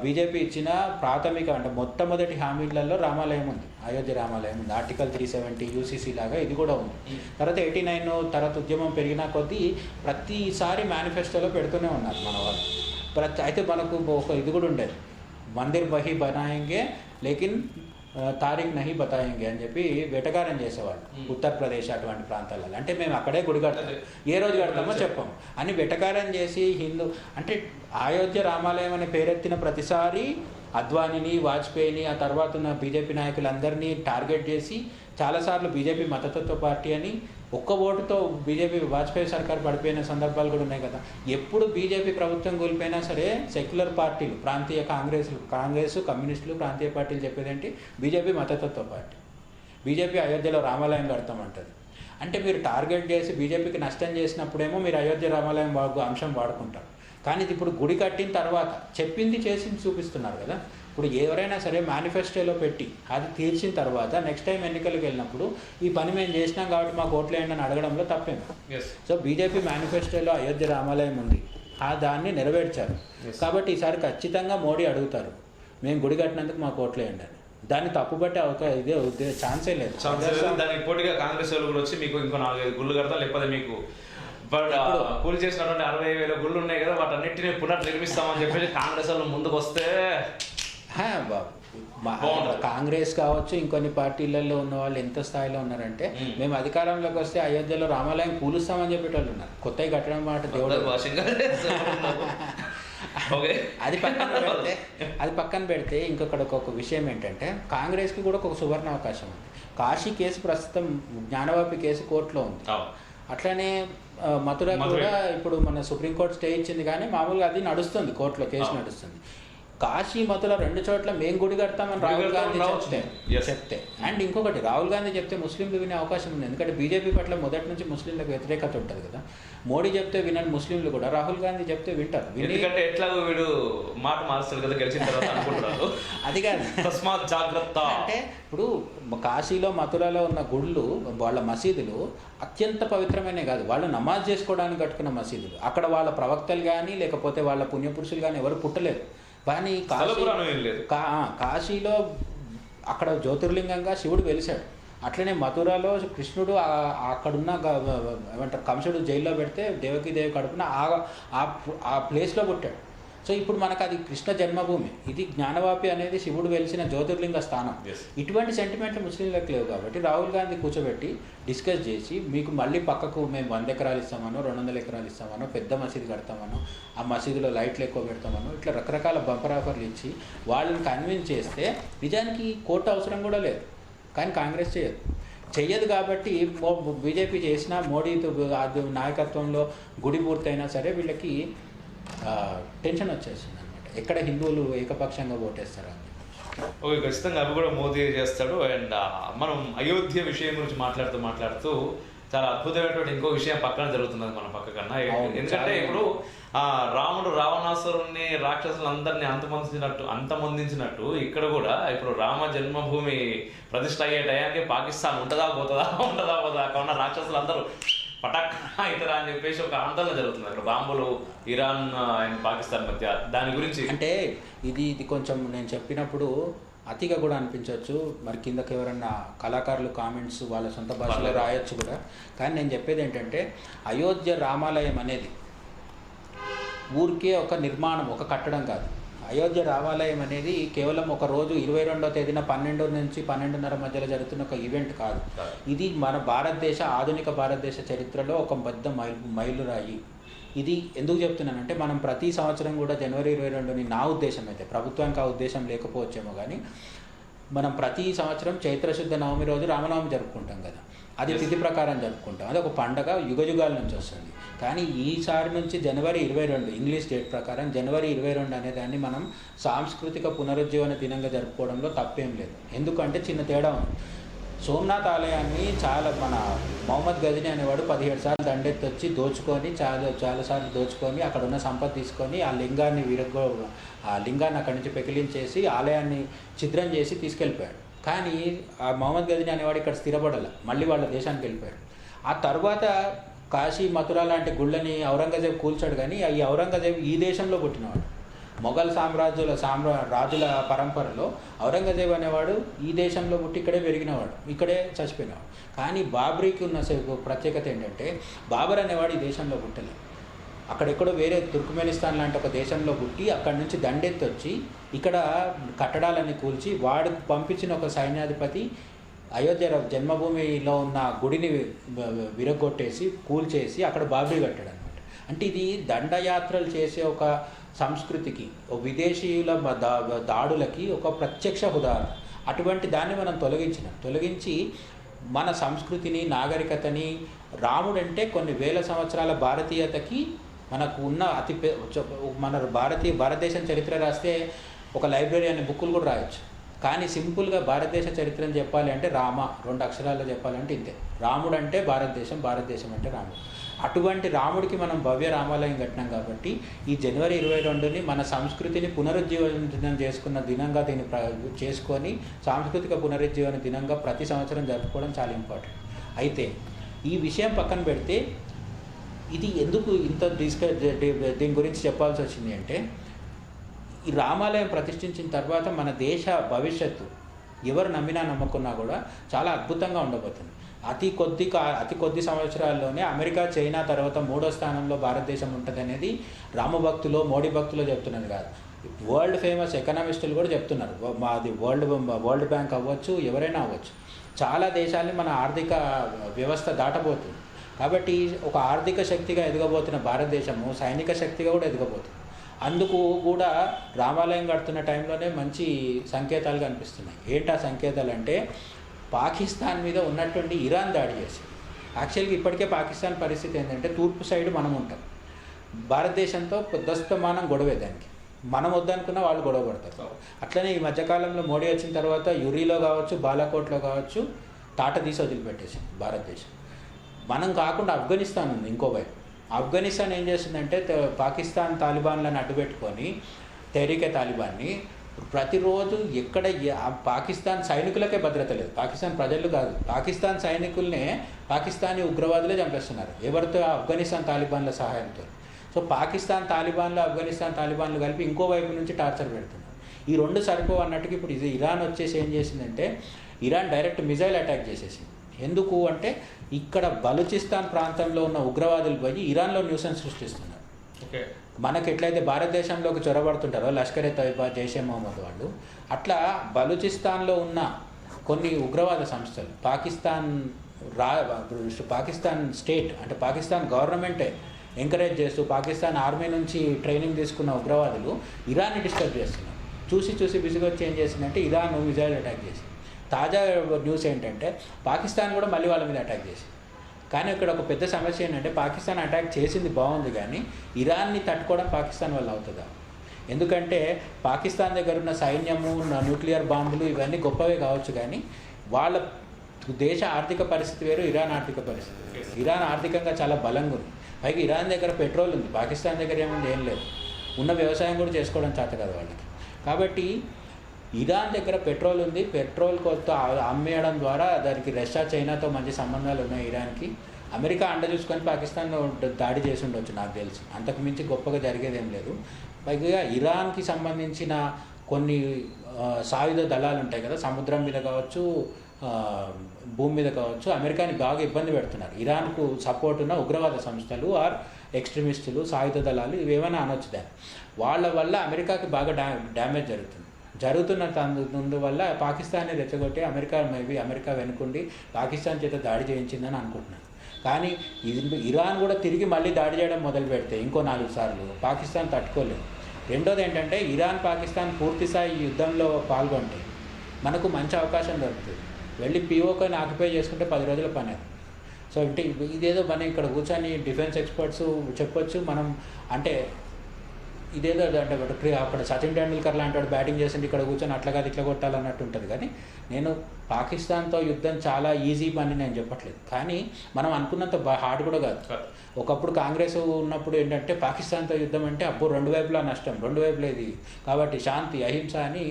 బీజేపీ ఇచ్చిన ప్రాథమిక అంటే మొట్టమొదటి హామీలలో రామాలయం ఉంది, అయోధ్య రామాలయం ఉంది. ఆర్టికల్ 370 యూసీసీ లాగా ఇది కూడా ఉంది. తర్వాత 89 తర్వాత ఉద్యమం పెరిగిన కొద్దీ ప్రతిసారి మేనిఫెస్టోలో పెడుతూనే ఉన్నారు మన వాళ్ళు. అయితే మనకు ఒక ఇది కూడా ఉండేది, మందిర్ బహి బనాయింగే లేకిన్ తారీఖ్ నహి బతాయింగే అని చెప్పి వెటకారం చేసేవాళ్ళు ఉత్తరప్రదేశ్ అటువంటి ప్రాంతాలలో. అంటే మేము అక్కడే గుడి కడతాం, ఏ రోజు కడతామో చెప్పాము అని వెటకారం చేసి హిందూ అంటే అయోధ్య రామాలయం అని పేరెత్తిన ప్రతిసారి అద్వానీని, వాజ్పేయిని, ఆ తర్వాత ఉన్న బీజేపీ నాయకులందరినీ టార్గెట్ చేసి చాలాసార్లు బీజేపీ మతతత్వ పార్టీ అని ఒక్క ఓటుతో బీజేపీ వాజ్పేయి సర్కార్ పడిపోయిన సందర్భాలు కూడా ఉన్నాయి కదా. ఎప్పుడు బీజేపీ ప్రభుత్వం కోల్పోయినా సరే సెక్యులర్ పార్టీలు, ప్రాంతీయ కాంగ్రెస్, కమ్యూనిస్టులు, ప్రాంతీయ పార్టీలు చెప్పేదేంటి బీజేపీ మతతత్వ పార్టీ. బీజేపీ అయోధ్యలో రామాలయం కడతామంటుంది. అంటే మీరు టార్గెట్ చేసి బీజేపీకి నష్టం చేసినప్పుడేమో మీరు అయోధ్య రామాలయం అంశం వాడుకుంటారు. కానీ ఇది ఇప్పుడు గుడి కట్టిన తర్వాత చెప్పింది చేసింది చూపిస్తున్నారు కదా. ఇప్పుడు ఎవరైనా సరే మేనిఫెస్టోలో పెట్టి అది తీర్చిన తర్వాత నెక్స్ట్ టైం ఎన్నికలకు వెళ్ళినప్పుడు ఈ పని మేము చేసినాం కాబట్టి మాకు ఓట్లు వేయండి అని అడగడంలో తప్పేమో. సో బీజేపీ మేనిఫెస్టోలో అయోధ్య రామాలయం ఉంది, దాన్ని నెరవేర్చారు కాబట్టి ఈసారి ఖచ్చితంగా మోడీ అడుగుతారు మేము గుడి కట్టినందుకు మాకు ఓట్లు వేయండి అని. దాన్ని తప్పుబట్టే ఇదే ఛాన్సే లేదు. దానికి పోటీగా కాంగ్రెస్ వాళ్ళు కూడా వచ్చి మీకు ఇంకో 4-5 గుళ్ళు కడతాం, లేకపోతే మీకు కూలి చేసినటువంటి 60,000 గుళ్ళు ఉన్నాయి కదా వాటన్నిటిని పునర్నిర్మిస్తామని చెప్పేసి కాంగ్రెస్ వాళ్ళు ముందుకు వస్తే కాంగ్రెస్ కావచ్చు ఇంకొన్ని పార్టీలలో ఉన్న వాళ్ళు ఎంత స్థాయిలో ఉన్నారంటే మేము అధికారంలోకి వస్తే అయోధ్యలో రామాలయం కూలుస్తామని చెప్పేటోళ్ళు ఉన్నారు. కొత్తగా కట్టడం మాట దేవుడు ఓకే, అది పక్కన పెడితే ఇంకొకటి ఒక విషయం ఏంటంటే కాంగ్రెస్కి కూడా ఒక సువర్ణ అవకాశం ఉంది. కాశీ కేసు ప్రస్తుతం జ్ఞానవాపి కేసు కోర్టులో ఉంది. అట్లనే మథుర కూడా ఇప్పుడు మన సుప్రీంకోర్టు స్టే ఇచ్చింది, కానీ మామూలుగా అది నడుస్తుంది, కోర్టులో కేసు నడుస్తుంది. కాశీ మథుర రెండు చోట్ల మేము గుడి కడతామని రాహుల్ గాంధీ చెప్తే అండ్ ఇంకొకటి రాహుల్ గాంధీ చెప్తే ముస్లింలు వినే అవకాశం ఉంది. ఎందుకంటే బీజేపీ పట్ల మొదటి నుంచి ముస్లింలకు వ్యతిరేకత ఉంటుంది కదా. మోడీ చెప్తే వినని ముస్లింలు కూడా రాహుల్ గాంధీ చెప్తే వింటారు. ఎందుకంటే ఎట్లాగో వీడు మాట మారుస్తాడు కదా గెలిచిన తర్వాత అనుకుంటున్నారు. అది కాదు, తస్మాత్ జాగ్రత్త. అంటే ఇప్పుడు కాశీలో మథురలో ఉన్న గుళ్ళు, వాళ్ళ మసీదులు అత్యంత పవిత్రమైనవి కాదు, వాళ్ళు నమాజ్ చేసుకోవడానికి కట్టుకున్న మసీదులు. అక్కడ వాళ్ళ ప్రవక్తలు కానీ లేకపోతే వాళ్ళ పుణ్యపురుషులు కానీ ఎవరు పుట్టలేదు. కానీ కాశీలో అక్కడ జ్యోతిర్లింగంగా శివుడు వెలిశాడు. అట్లనే మథురలో కృష్ణుడు అక్కడున్న ఏమంటారు కంసుడు జైల్లో పెడితే దేవకీదేవి కడుపున ఆ ప్లేస్లో పుట్టాడు. సో ఇప్పుడు మనకు అది కృష్ణ జన్మభూమి, ఇది జ్ఞానవాపి అనేది శివుడు వెలిసిన జ్యోతిర్లింగ స్థానం. ఇటువంటి సెంటిమెంట్లు ముస్లింలకు లేవు కాబట్టి రాహుల్ గాంధీ కూర్చోబెట్టి డిస్కస్ చేసి మీకు మళ్ళీ పక్కకు మేము 100 ఎకరాలు ఇస్తామనో 200 ఎకరాలు ఇస్తామనో పెద్ద మసీదు కడతామనో ఆ మసీదులో లైట్లు ఎక్కువ పెడతామనో ఇట్లా రకరకాల బంపర్ ఆఫర్లు ఇచ్చి వాళ్ళని కన్విన్స్ చేస్తే నిజానికి కోర్టు అవసరం కూడా లేదు. కానీ కాంగ్రెస్ చెయ్యదు కాబట్టి బీజేపీ చేసినా మోడీతో నాయకత్వంలో గుడి పూర్తయినా సరే వీళ్ళకి టెన్షన్ వచ్చేస్తుంది అనమాట, ఎక్కడ హిందువులు ఏకపక్షంగా ఓటేస్తారు అని. ఓకే, ఖచ్చితంగా అవి కూడా మోదీ చేస్తాడు. అండ్ మనం అయోధ్య విషయం గురించి మాట్లాడుతూ చాలా అద్భుతమైనటువంటి ఇంకో విషయం పక్కన జరుగుతున్నది మన పక్క కన్నా. ఎందుకంటే ఇప్పుడు రాముడు రావణాసురుణ్ణి రాక్షసులందరినీ అంతమొందించినట్టు ఇక్కడ కూడా ఇప్పుడు రామ జన్మభూమి ప్రతిష్ట అయ్యే టయానికి పాకిస్తాన్ ఉంటుందా పోతుందా కావున రాక్షసులందరూ పటాక్ అవుతారా అని చెప్పేసి ఒక ఆందోళన జరుగుతుంది అక్కడ, బాంబులు ఇరాన్ అండ్ పాకిస్తాన్ మధ్య. దాని గురించి అంటే ఇది కొంచెం నేను చెప్పినప్పుడు అతిగా కూడా అనిపించవచ్చు, మరి కిందకి ఎవరన్నా కళాకారులు కామెంట్స్ వాళ్ళ సొంత భాషలో రాయొచ్చు కూడా. కానీ నేను చెప్పేది ఏంటంటే అయోధ్య రామాలయం అనేది ఊరికే ఒక నిర్మాణం, ఒక కట్టడం కాదు. అయోధ్య రామాలయం అనేది కేవలం ఒక రోజు 22వ తేదీన 12 నుంచి 12:30 మధ్యలో జరుగుతున్న ఒక ఈవెంట్ కాదు. ఇది మన ఆధునిక భారతదేశ చరిత్రలో ఒక పెద్ద మైలురాయి. ఇది ఎందుకు చెప్తున్నానంటే మనం ప్రతి సంవత్సరం కూడా జనవరి 22ని నా ఉద్దేశం అయితే, ప్రభుత్వానికి ఆ ఉద్దేశం లేకపోవచ్చేమో కానీ, మనం ప్రతి సంవత్సరం చైత్రశుద్ధ నవమి రోజు రామనవమి జరుపుకుంటాం కదా. అది తిథి ప్రకారం జరుపుకుంటాం, అది ఒక పండగ యుగయుగాల నుంచి వస్తుంది. కానీ ఈసారి నుంచి జనవరి 22 ఇంగ్లీష్ డేట్ ప్రకారం జనవరి 22 అనే దాన్ని మనం సాంస్కృతిక పునరుజ్జీవన దినంగా జరుపుకోవడంలో తప్పేం లేదు. ఎందుకంటే చిన్న తేడా ఉంది. సోమనాథ్ ఆలయాన్ని మన మొహమ్మద్ గజని అనేవాడు 17 సార్లు దండెత్తి వచ్చి దోచుకొని చాలాసార్లు దోచుకొని అక్కడ ఉన్న సంపద తీసుకొని ఆ లింగాన్ని అక్కడి నుంచి పెకిలించేసి ఆలయాన్ని ఛిద్రం చేసి తీసుకెళ్ళిపోయాడు. కానీ ఆ మొహమ్మద్ గజని అనేవాడు ఇక్కడ స్థిరపడాల, మళ్ళీ వాళ్ళ దేశానికి వెళ్ళిపోయాడు. ఆ తర్వాత కాశీ మథుర లాంటి గుళ్ళని ఔరంగజేబు కూల్చాడు. కానీ ఈ ఔరంగజేబు ఈ దేశంలో పుట్టినవాడు. మొఘల్ రాజుల పరంపరలో ఔరంగజేబు అనేవాడు ఈ దేశంలో పుట్టి ఇక్కడే పెరిగినవాడు, ఇక్కడే చచ్చిపోయినవాడు. కానీ బాబరీకి ఉన్న ప్రత్యేకత ఏంటంటే బాబర్ అనేవాడు ఈ దేశంలో పుట్టలేదు, అక్కడెక్కడో వేరే తుర్క్మెనిస్తాన్ లాంటి ఒక దేశంలో పుట్టి అక్కడి నుంచి దండెత్తి వచ్చి ఇక్కడ కట్టడాలన్నీ కూల్చి వాడు పంపించిన ఒక సైన్యాధిపతి అయోధ్య జన్మభూమిలో ఉన్న గుడిని విరగొట్టేసి కూల్చేసి అక్కడ బాబ్రీ కట్టాడు అనమాట. అంటే ఇది దండయాత్రలు చేసే ఒక సంస్కృతికి, విదేశీయుల దాడులకి ఒక ప్రత్యక్ష ఉదాహరణ. అటువంటి దాన్ని మనం తొలగించి మన సంస్కృతిని, నాగరికతని, రాముడంటే కొన్ని వేల సంవత్సరాల భారతీయతకి మనకు ఉన్న మన భారతదేశం చరిత్ర రాస్తే ఒక లైబ్రరీ అనే బుక్కులు కూడా రాయొచ్చు. కానీ సింపుల్గా భారతదేశ చరిత్రను చెప్పాలి అంటే 2 అక్షరాల్లో చెప్పాలంటే ఇంతే. రాముడు అంటే భారతదేశం, భారతదేశం అంటే రాముడు. అటువంటి రాముడికి మనం భవ్య రామాలయం కట్టినాం కాబట్టి ఈ జనవరి 22ని మన సంస్కృతిని పునరుజ్జీవనం చేసుకున్న దినంగా దీన్ని చేసుకొని సాంస్కృతిక పునరుజ్జీవన దినంగా ప్రతి సంవత్సరం జరుపుకోవడం చాలా ఇంపార్టెంట్. అయితే ఈ విషయం పక్కన పెడితే ఇది ఎందుకు ఇంత దీని గురించి చెప్పాల్సి వచ్చింది అంటే, ఈ రామాలయం ప్రతిష్ఠించిన తర్వాత మన దేశ భవిష్యత్తు ఎవరు నమ్మినా నమ్మకున్నా కూడా చాలా అద్భుతంగా ఉండబోతుంది. అతి కొద్ది సంవత్సరాల్లోనే అమెరికా, చైనా తర్వాత 3వ స్థానంలో భారతదేశం ఉంటుంది అనేది రామభక్తులు, మోడీ భక్తులు చెప్తున్నది కాదు, వరల్డ్ ఫేమస్ ఎకనామిస్టులు కూడా చెప్తున్నారు. అది వరల్డ్ బ్యాంక్ అవ్వచ్చు, ఎవరైనా అవ్వచ్చు. చాలా దేశాలని మన ఆర్థిక వ్యవస్థ దాటబోతుంది. కాబట్టి ఒక ఆర్థిక శక్తిగా ఎదగబోతున్న భారతదేశము సైనిక శక్తిగా కూడా ఎదగబోతుంది. అందుకు కూడా రామాలయం కడుతున్న టైంలోనే మంచి సంకేతాలు కనిపిస్తున్నాయి. ఏంటి ఆ సంకేతాలు అంటే పాకిస్తాన్ మీద ఉన్నటువంటి ఇరాన్ దాడి చేసి, యాక్చువల్గా ఇప్పటికే పాకిస్తాన్ పరిస్థితి ఏంటంటే తూర్పు సైడ్ మనం ఉంటాం, భారతదేశంతో దస్తమానం గొడవే, దానికి మనం వద్దనుకున్న వాళ్ళు గొడవ పడతారు. అట్లనే ఈ మధ్యకాలంలో మోడీ వచ్చిన తర్వాత యురీలో కావచ్చు, బాలాకోట్లో కావచ్చు తాట తీసి వదిలిపెట్టేసింది భారతదేశం. మనం కాకుండా ఆఫ్ఘనిస్తాన్ ఉంది ఇంకో వైపు. ఆఫ్ఘనిస్తాన్ ఏం చేస్తుందంటే పాకిస్తాన్ తాలిబాన్లను అడ్డుపెట్టుకొని తెహ్రీకే తాలిబాన్ని ప్రతిరోజు ఎక్కడ పాకిస్తాన్ సైనికులకే భద్రత లేదు, పాకిస్తాన్ ప్రజలు కాదు, పాకిస్తాన్ సైనికుల్నే పాకిస్తానీ ఉగ్రవాదులే చంపేస్తున్నారు ఎవరితో? ఆఫ్ఘనిస్తాన్ తాలిబాన్ల సహాయంతో. సో పాకిస్తాన్ తాలిబాన్లు ఆఫ్ఘనిస్తాన్ తాలిబాన్లు కలిపి ఇంకో వైపు నుంచి టార్చర్ పెడుతున్నారు. ఈ రెండు సరిపోవు అన్నట్టుగా ఇప్పుడు ఇది ఇరాన్ వచ్చేసి ఏం చేసిందంటే ఇరాన్ డైరెక్ట్ మిజైల్ అటాక్ చేసేసింది. ఎందుకు అంటే ఇక్కడ బలూచిస్తాన్ ప్రాంతంలో ఉన్న ఉగ్రవాదులు పోయి ఇరాన్లో న్యూసెన్స్ సృష్టిస్తున్నారు. ఓకే, మనకు ఎట్లయితే భారతదేశంలోకి చొరబడుతుంటారో లష్కరే తోయిబా, జైషే మహమ్మద్ వాళ్ళు, అట్లా బలూచిస్తాన్లో ఉన్న కొన్ని ఉగ్రవాద సంస్థలు పాకిస్తాన్ స్టేట్ అంటే పాకిస్తాన్ గవర్నమెంటే ఎంకరేజ్ చేస్తూ పాకిస్తాన్ ఆర్మీ నుంచి ట్రైనింగ్ తీసుకున్న ఉగ్రవాదులు ఇరాన్ని డిస్టర్బ్ చేస్తున్నారు. చూసి విసుగొచ్చి ఏం చేసిందంటే ఇరాన్ మిజైల్ అటాక్ చేసింది. తాజా న్యూస్ ఏంటంటే పాకిస్తాన్ కూడా మళ్ళీ వాళ్ళ మీద అటాక్ చేసింది. కానీ ఇక్కడ ఒక పెద్ద సమస్య ఏంటంటే పాకిస్తాన్ అటాక్ చేసింది బాగుంది, కానీ ఇరాన్ని తట్టుకోవడం పాకిస్తాన్ వల్ల అవుతుందా? ఎందుకంటే పాకిస్తాన్ దగ్గర ఉన్న సైన్యము, న్యూక్లియర్ బాంబులు ఇవన్నీ గొప్పవే కావచ్చు, కానీ వాళ్ళ దేశ ఆర్థిక పరిస్థితి వేరు, ఇరాన్ ఆర్థిక పరిస్థితి వేరు. ఇరాన్ ఆర్థికంగా చాలా బలంగా ఉంది, పైగా ఇరాన్ దగ్గర పెట్రోల్ ఉంది, పాకిస్తాన్ దగ్గర ఏముంది? ఏం లేదు. ఉన్న వ్యవసాయం కూడా చేసుకోవడం చేత కదా వాళ్ళకి. కాబట్టి ఇరాన్ దగ్గర పెట్రోల్ ఉంది, పెట్రోల్ కొత్త అమ్మేయడం ద్వారా దానికి రష్యా, చైనాతో మంచి సంబంధాలు ఉన్నాయి ఇరాన్కి. అమెరికా అండ చూసుకొని పాకిస్తాన్ దాడి చేసి ఉండొచ్చు నాకు తెలిసి, అంతకుమించి గొప్పగా జరిగేది ఏం లేదు. పైగా ఇరాన్కి సంబంధించిన కొన్ని సాయుధ దళాలు ఉంటాయి కదా, సముద్రం మీద కావచ్చు, భూమి మీద కావచ్చు, అమెరికాని బాగా ఇబ్బంది పెడుతున్నారు. ఇరాన్కు సపోర్ట్ ఉన్న ఉగ్రవాద సంస్థలు ఆర్ ఎక్స్ట్రీమిస్టులు, సాయుధ దళాలు ఇవేమైనా అనొచ్చు దాన్ని. వాళ్ళ వల్ల అమెరికాకి బాగా డ్యామేజ్ జరుగుతున్నందువల్ల పాకిస్తాన్ని రెచ్చగొట్టి అమెరికా వెనుకుండి పాకిస్తాన్ చేత దాడి చేయించిందని అనుకుంటున్నాను. కానీ ఇరాన్ కూడా తిరిగి మళ్ళీ దాడి చేయడం మొదలు పెడితే ఇంకో 4 సార్లు పాకిస్తాన్ తట్టుకోలేదు. రెండోది ఏంటంటే ఇరాన్ పాకిస్తాన్ పూర్తిస్థాయి యుద్ధంలో పాల్గొంటే మనకు మంచి అవకాశం దొరుకుతుంది. వెళ్ళి పీఓకేని ఆక్యుపై చేసుకుంటే 10 రోజుల పని. సో అంటే ఇదేదో మనం ఇక్కడ కూర్చొని డిఫెన్స్ ఎక్స్పర్ట్స్ చెప్పొచ్చు మనం, అంటే ఇదేదో అంటే అక్కడ సచిన్ టెండూల్కర్ లాంటి వాడు బ్యాటింగ్ చేసింది ఇక్కడ కూర్చొని అట్లా కాదు ఇట్లా కొట్టాలన్నట్టు ఉంటుంది. కానీ నేను పాకిస్తాన్తో యుద్ధం చాలా ఈజీ పని నేను చెప్పట్లేదు, కానీ మనం అనుకున్నంత హార్డ్ కూడా కాదు. ఒకప్పుడు కాంగ్రెస్ ఉన్నప్పుడు ఏంటంటే పాకిస్తాన్తో యుద్ధం అంటే అప్పుడు 2 వైపులా నష్టం, 2 వైపులా ఇది, కాబట్టి శాంతి అహింస అని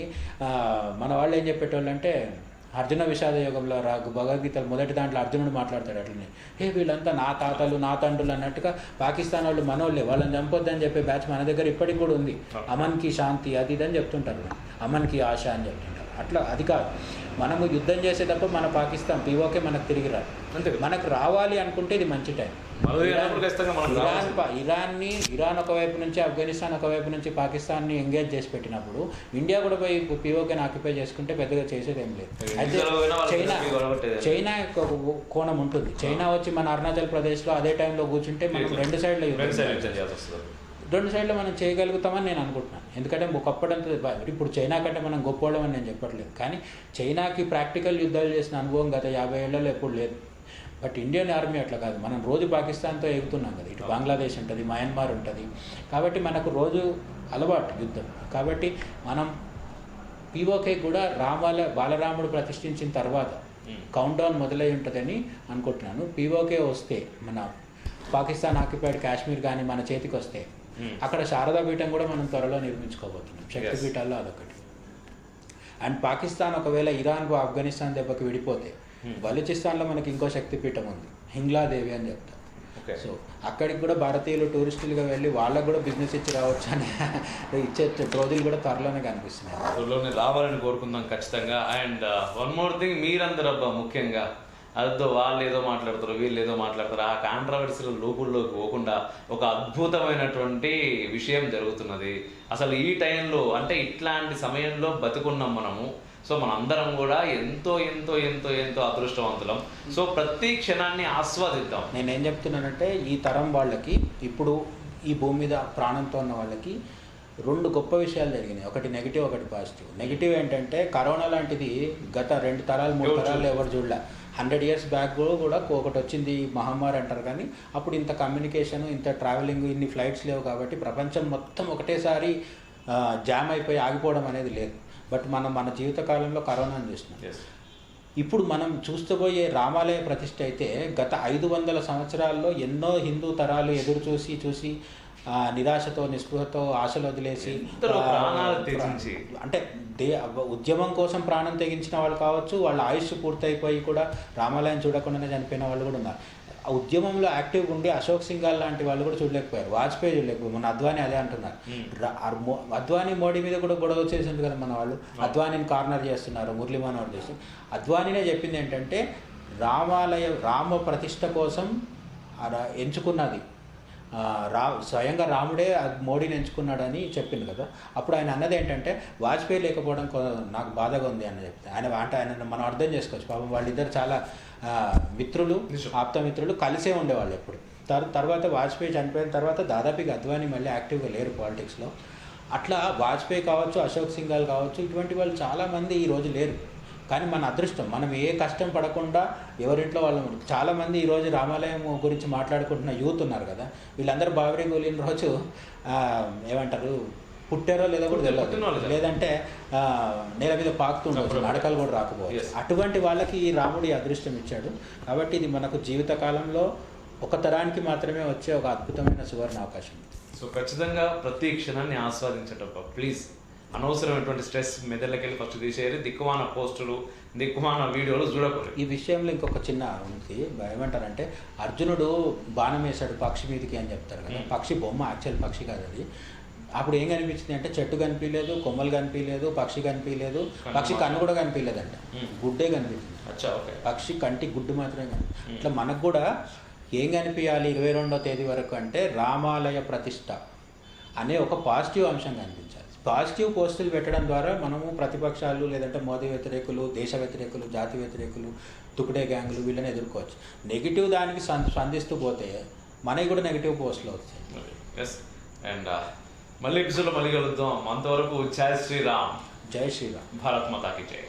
మన వాళ్ళు ఏం చెప్పేటోళ్ళు అంటే అర్జున విషాద యోగంలో భగవద్గీత మొదటి దాంట్లో అర్జునుడు మాట్లాడతాడు అట్లనే, వీళ్ళంతా నా తాతలు నా తండ్రులు అన్నట్టుగా పాకిస్తాన్ వాళ్ళు మనోళ్ళే, వాళ్ళని చంపొద్దని చెప్పే బ్యాచ్ మన దగ్గర ఇప్పటికి కూడా ఉంది. అమన్కి శాంతి అది ఇదని చెప్తుంటారు, అమన్కి ఆశ అని చెప్తుంటారు. అట్లా అది కాదు, మనము యుద్ధం చేసేటప్పుడు మన పాకిస్తాన్ పీఓకే మనకు తిరిగి రాదు. మనకు రావాలి అనుకుంటే ఇది మంచి టైం. ఇరాన్ ఒకవైపు నుంచి ఆఫ్ఘనిస్తాన్ ఒకవైపు నుంచి పాకిస్తాన్ని ఎంగేజ్ చేసి పెట్టినప్పుడు ఇండియా కూడా పోయి పీఓకేని ఆక్యుపై చేసుకుంటే పెద్దగా చేసేది ఏం లేదు. అయితే చైనా యొక్క కోణం ఉంటుంది. చైనా వచ్చి మన అరుణాచల్ ప్రదేశ్లో అదే టైంలో కూర్చుంటే మనం 2 సైడ్లో మనం చేయగలుగుతామని నేను అనుకుంటున్నాను. ఎందుకంటే ఒకప్పుడంతా ఇప్పుడు చైనా కంటే మనం గొప్పవాళ్ళం అని నేను చెప్పట్లేదు, కానీ చైనాకి ప్రాక్టికల్ యుద్ధాలు చేసిన అనుభవం గత 50 ఏళ్లలో ఎప్పుడు లేదు. బట్ ఇండియన్ ఆర్మీ అట్లా కాదు, మనం రోజు పాకిస్తాన్తో ఎగుతున్నాం కదా, ఇటు బంగ్లాదేశ్ ఉంటుంది, మయన్మార్ ఉంటుంది, కాబట్టి మనకు రోజు అలవాటు యుద్ధం. కాబట్టి మనం పీఓకే కూడా బాలరాముడు ప్రతిష్ఠించిన తర్వాత కౌంట్ డౌన్ మొదలై ఉంటుందని అనుకుంటున్నాను. పీఓకే వస్తే మన పాకిస్తాన్ ఆక్యుపైడ్ కాశ్మీర్ కానీ మన చేతికి వస్తే అక్కడ శారదా పీఠం కూడా మనం త్వరలో నిర్మించుకోబోతున్నాం, శక్తిపీఠాల్లో అదొకటి. అండ్ పాకిస్తాన్ ఒకవేళ ఇరాన్ ఆఫ్ఘనిస్తాన్ దెబ్బకి విడిపోతే బలూచిస్తాన్లో మనకి ఇంకో శక్తిపీఠం ఉంది, హింగ్లాదేవి అని చెప్తారు. సో అక్కడికి కూడా భారతీయులు టూరిస్టులుగా వెళ్ళి వాళ్ళకు కూడా బిజినెస్ ఇచ్చి రావచ్చు అని ఇచ్చే రోజులు కూడా త్వరలోనే కనిపిస్తున్నాయి. త్వరలోనే రావాలని కోరుకుందాం ఖచ్చితంగా. అండ్ వన్ మోర్ థింగ్, మీరందరూ అబ్బా ముఖ్యంగా అదో వాళ్ళు ఏదో మాట్లాడతారు వీళ్ళు ఏదో మాట్లాడతారు, ఆ కాంట్రవర్సీల లోపుల్లోకి పోకుండా ఒక అద్భుతమైనటువంటి విషయం జరుగుతున్నది. అసలు ఈ టైంలో అంటే ఇట్లాంటి సమయంలో బతుకున్నాం మనము. సో మనందరం కూడా ఎంతో ఎంతో ఎంతో ఎంతో అదృష్టవంతులం. సో ప్రతి క్షణాన్ని ఆస్వాదిద్దాం. నేనేం చెప్తున్నానంటే ఈ తరం వాళ్ళకి, ఇప్పుడు ఈ భూమి మీద ప్రాణంతో ఉన్న వాళ్ళకి రెండు గొప్ప విషయాలు జరిగినాయి, ఒకటి నెగిటివ్ ఒకటి పాజిటివ్. నెగిటివ్ ఏంటంటే కరోనా లాంటిది గత 2 తరాలు 3 తరాలు ఎవరు చూడలే. 100 years బ్యాక్ కూడా ఒకటి వచ్చింది మహమ్మారి అంటారు, కానీ అప్పుడు ఇంత కమ్యూనికేషన్ ఇంత ట్రావెలింగ్ ఇన్ని ఫ్లైట్స్ లేవు కాబట్టి ప్రపంచం మొత్తం ఒకటేసారి జామ్ అయిపోయి ఆగిపోవడం అనేది లేదు. బట్ మనం మన జీవితకాలంలో కరోనాను చూసినాం. ఇప్పుడు మనం చూస్తబోయే రామాలయ ప్రతిష్ఠ అయితే గత 500 సంవత్సరాల్లో ఎన్నో హిందూ తరాలు ఎదురు చూసి నిరాశతో నిస్పృహతో ఆశలు వదిలేసి అంటే ఉద్యమం కోసం ప్రాణం తెగించిన వాళ్ళు కావచ్చు, వాళ్ళ ఆయుష్ పూర్తయిపోయి కూడా రామాలయం చూడకుండానే చనిపోయిన వాళ్ళు కూడా ఉన్నారు. ఆ ఉద్యమంలో యాక్టివ్గా ఉండి అశోక్ సింఘాల్ లాంటి వాళ్ళు కూడా చూడలేకపోయారు, వాజ్పేయి చూడలేకపోయారు. మన అద్వానీ అదే అంటున్నారు. అద్వానీ మోడీ మీద కూడా గొడవ వచ్చేసింది కదా మన వాళ్ళు, అద్వానీని కార్నర్ చేస్తున్నారు, మురళీ మనోహర్ చేస్తున్నారు. అద్వానీనే చెప్పింది ఏంటంటే రామ ప్రతిష్ఠ కోసం ఎంచుకున్నది స్వయంగా రాముడే మోడీని ఎంచుకున్నాడని చెప్పింది కదా. అప్పుడు ఆయన అన్నది ఏంటంటే వాజ్పేయి లేకపోవడం నాకు బాధగా ఉంది అని చెప్తే ఆయన మనం అర్థం చేసుకోవచ్చు. పాపం వాళ్ళిద్దరు చాలా మిత్రులు, ఆప్తమిత్రులు, కలిసే ఉండేవాళ్ళు ఎప్పుడు. తర్వాత వాజ్పేయి చనిపోయిన తర్వాత దాదాపుగా అద్వానీ మళ్ళీ యాక్టివ్గా లేరు పాలిటిక్స్లో. అట్లా వాజ్పేయి కావచ్చు, అశోక్ సింఘాల్ కావచ్చు, ఇటువంటి వాళ్ళు చాలామంది ఈరోజు లేరు. కానీ మన అదృష్టం, మనం ఏ కష్టం పడకుండా ఎవరింట్లో వాళ్ళు. చాలామంది ఈరోజు రామాలయం గురించి మాట్లాడుకుంటున్న యూత్ ఉన్నారు కదా, వీళ్ళందరూ బాబరీ గోలిన రోజు ఏమంటారు పుట్టారో లేదో కూడా తెలియదు, లేదంటే నేల మీద పాకుతుండవచ్చు, నడకలు కూడా రాకపోవచ్చు. అటువంటి వాళ్ళకి ఈ రాముడి అదృష్టం ఇచ్చాడు. కాబట్టి ఇది మనకు జీవితకాలంలో ఒక తరానికి మాత్రమే వచ్చే ఒక అద్భుతమైన సువర్ణ అవకాశం. సో ఖచ్చితంగా ప్రతి క్షణాన్ని ఆస్వాదించటప్ప ప్లీజ్. అనవసరమైనటువంటి స్ట్రెస్ మెదళ్ళకి వెళ్ళి ఫస్ట్ తీసేయాలి. దిక్కుమాన పోస్టులు, దిక్కుమాన వీడియోలు చూడకూడదు. ఈ విషయంలో ఇంకొక చిన్న ఉంది, ఏమంటారంటే అర్జునుడు బాణం వేశాడు పక్షి మీదకి అని చెప్తారు కదా. పక్షి బొమ్మ, యాక్చువల్ పక్షి కాదు అది. అప్పుడు ఏం కనిపించింది అంటే చెట్టు కనిపించలేదు, కొమ్మలు కనిపించలేదు, పక్షి కనిపించలేదు, పక్షి కన్ను కూడా కనిపించలేదంట, గుడ్డే కనిపించింది. పక్షి కంటి గుడ్డు మాత్రమే కనిపించింది. ఇట్లా మనకు కూడా ఏం కనిపించాలి 22వ తేదీ వరకు అంటే రామాలయ ప్రతిష్ట అనే ఒక పాజిటివ్ అంశం కనిపించాలి. పాజిటివ్ పోస్టులు పెట్టడం ద్వారా మనము ప్రతిపక్షాలు, లేదంటే మోదీ వ్యతిరేకులు, దేశ వ్యతిరేకులు, జాతి వ్యతిరేకులు, తుకుడే గ్యాంగులు వీళ్ళని ఎదుర్కోవచ్చు. నెగిటివ్ దానికి స్పందిస్తూ పోతే మనకి కూడా నెగిటివ్ పోస్టులు వస్తాయి. అండ్ మళ్ళీ ఎపిసోడ్లో మళ్ళీ కలుద్దాం. అంతవరకు జై శ్రీరామ్, జై శ్రీరామ్, భారత్ మాతా కీ జై.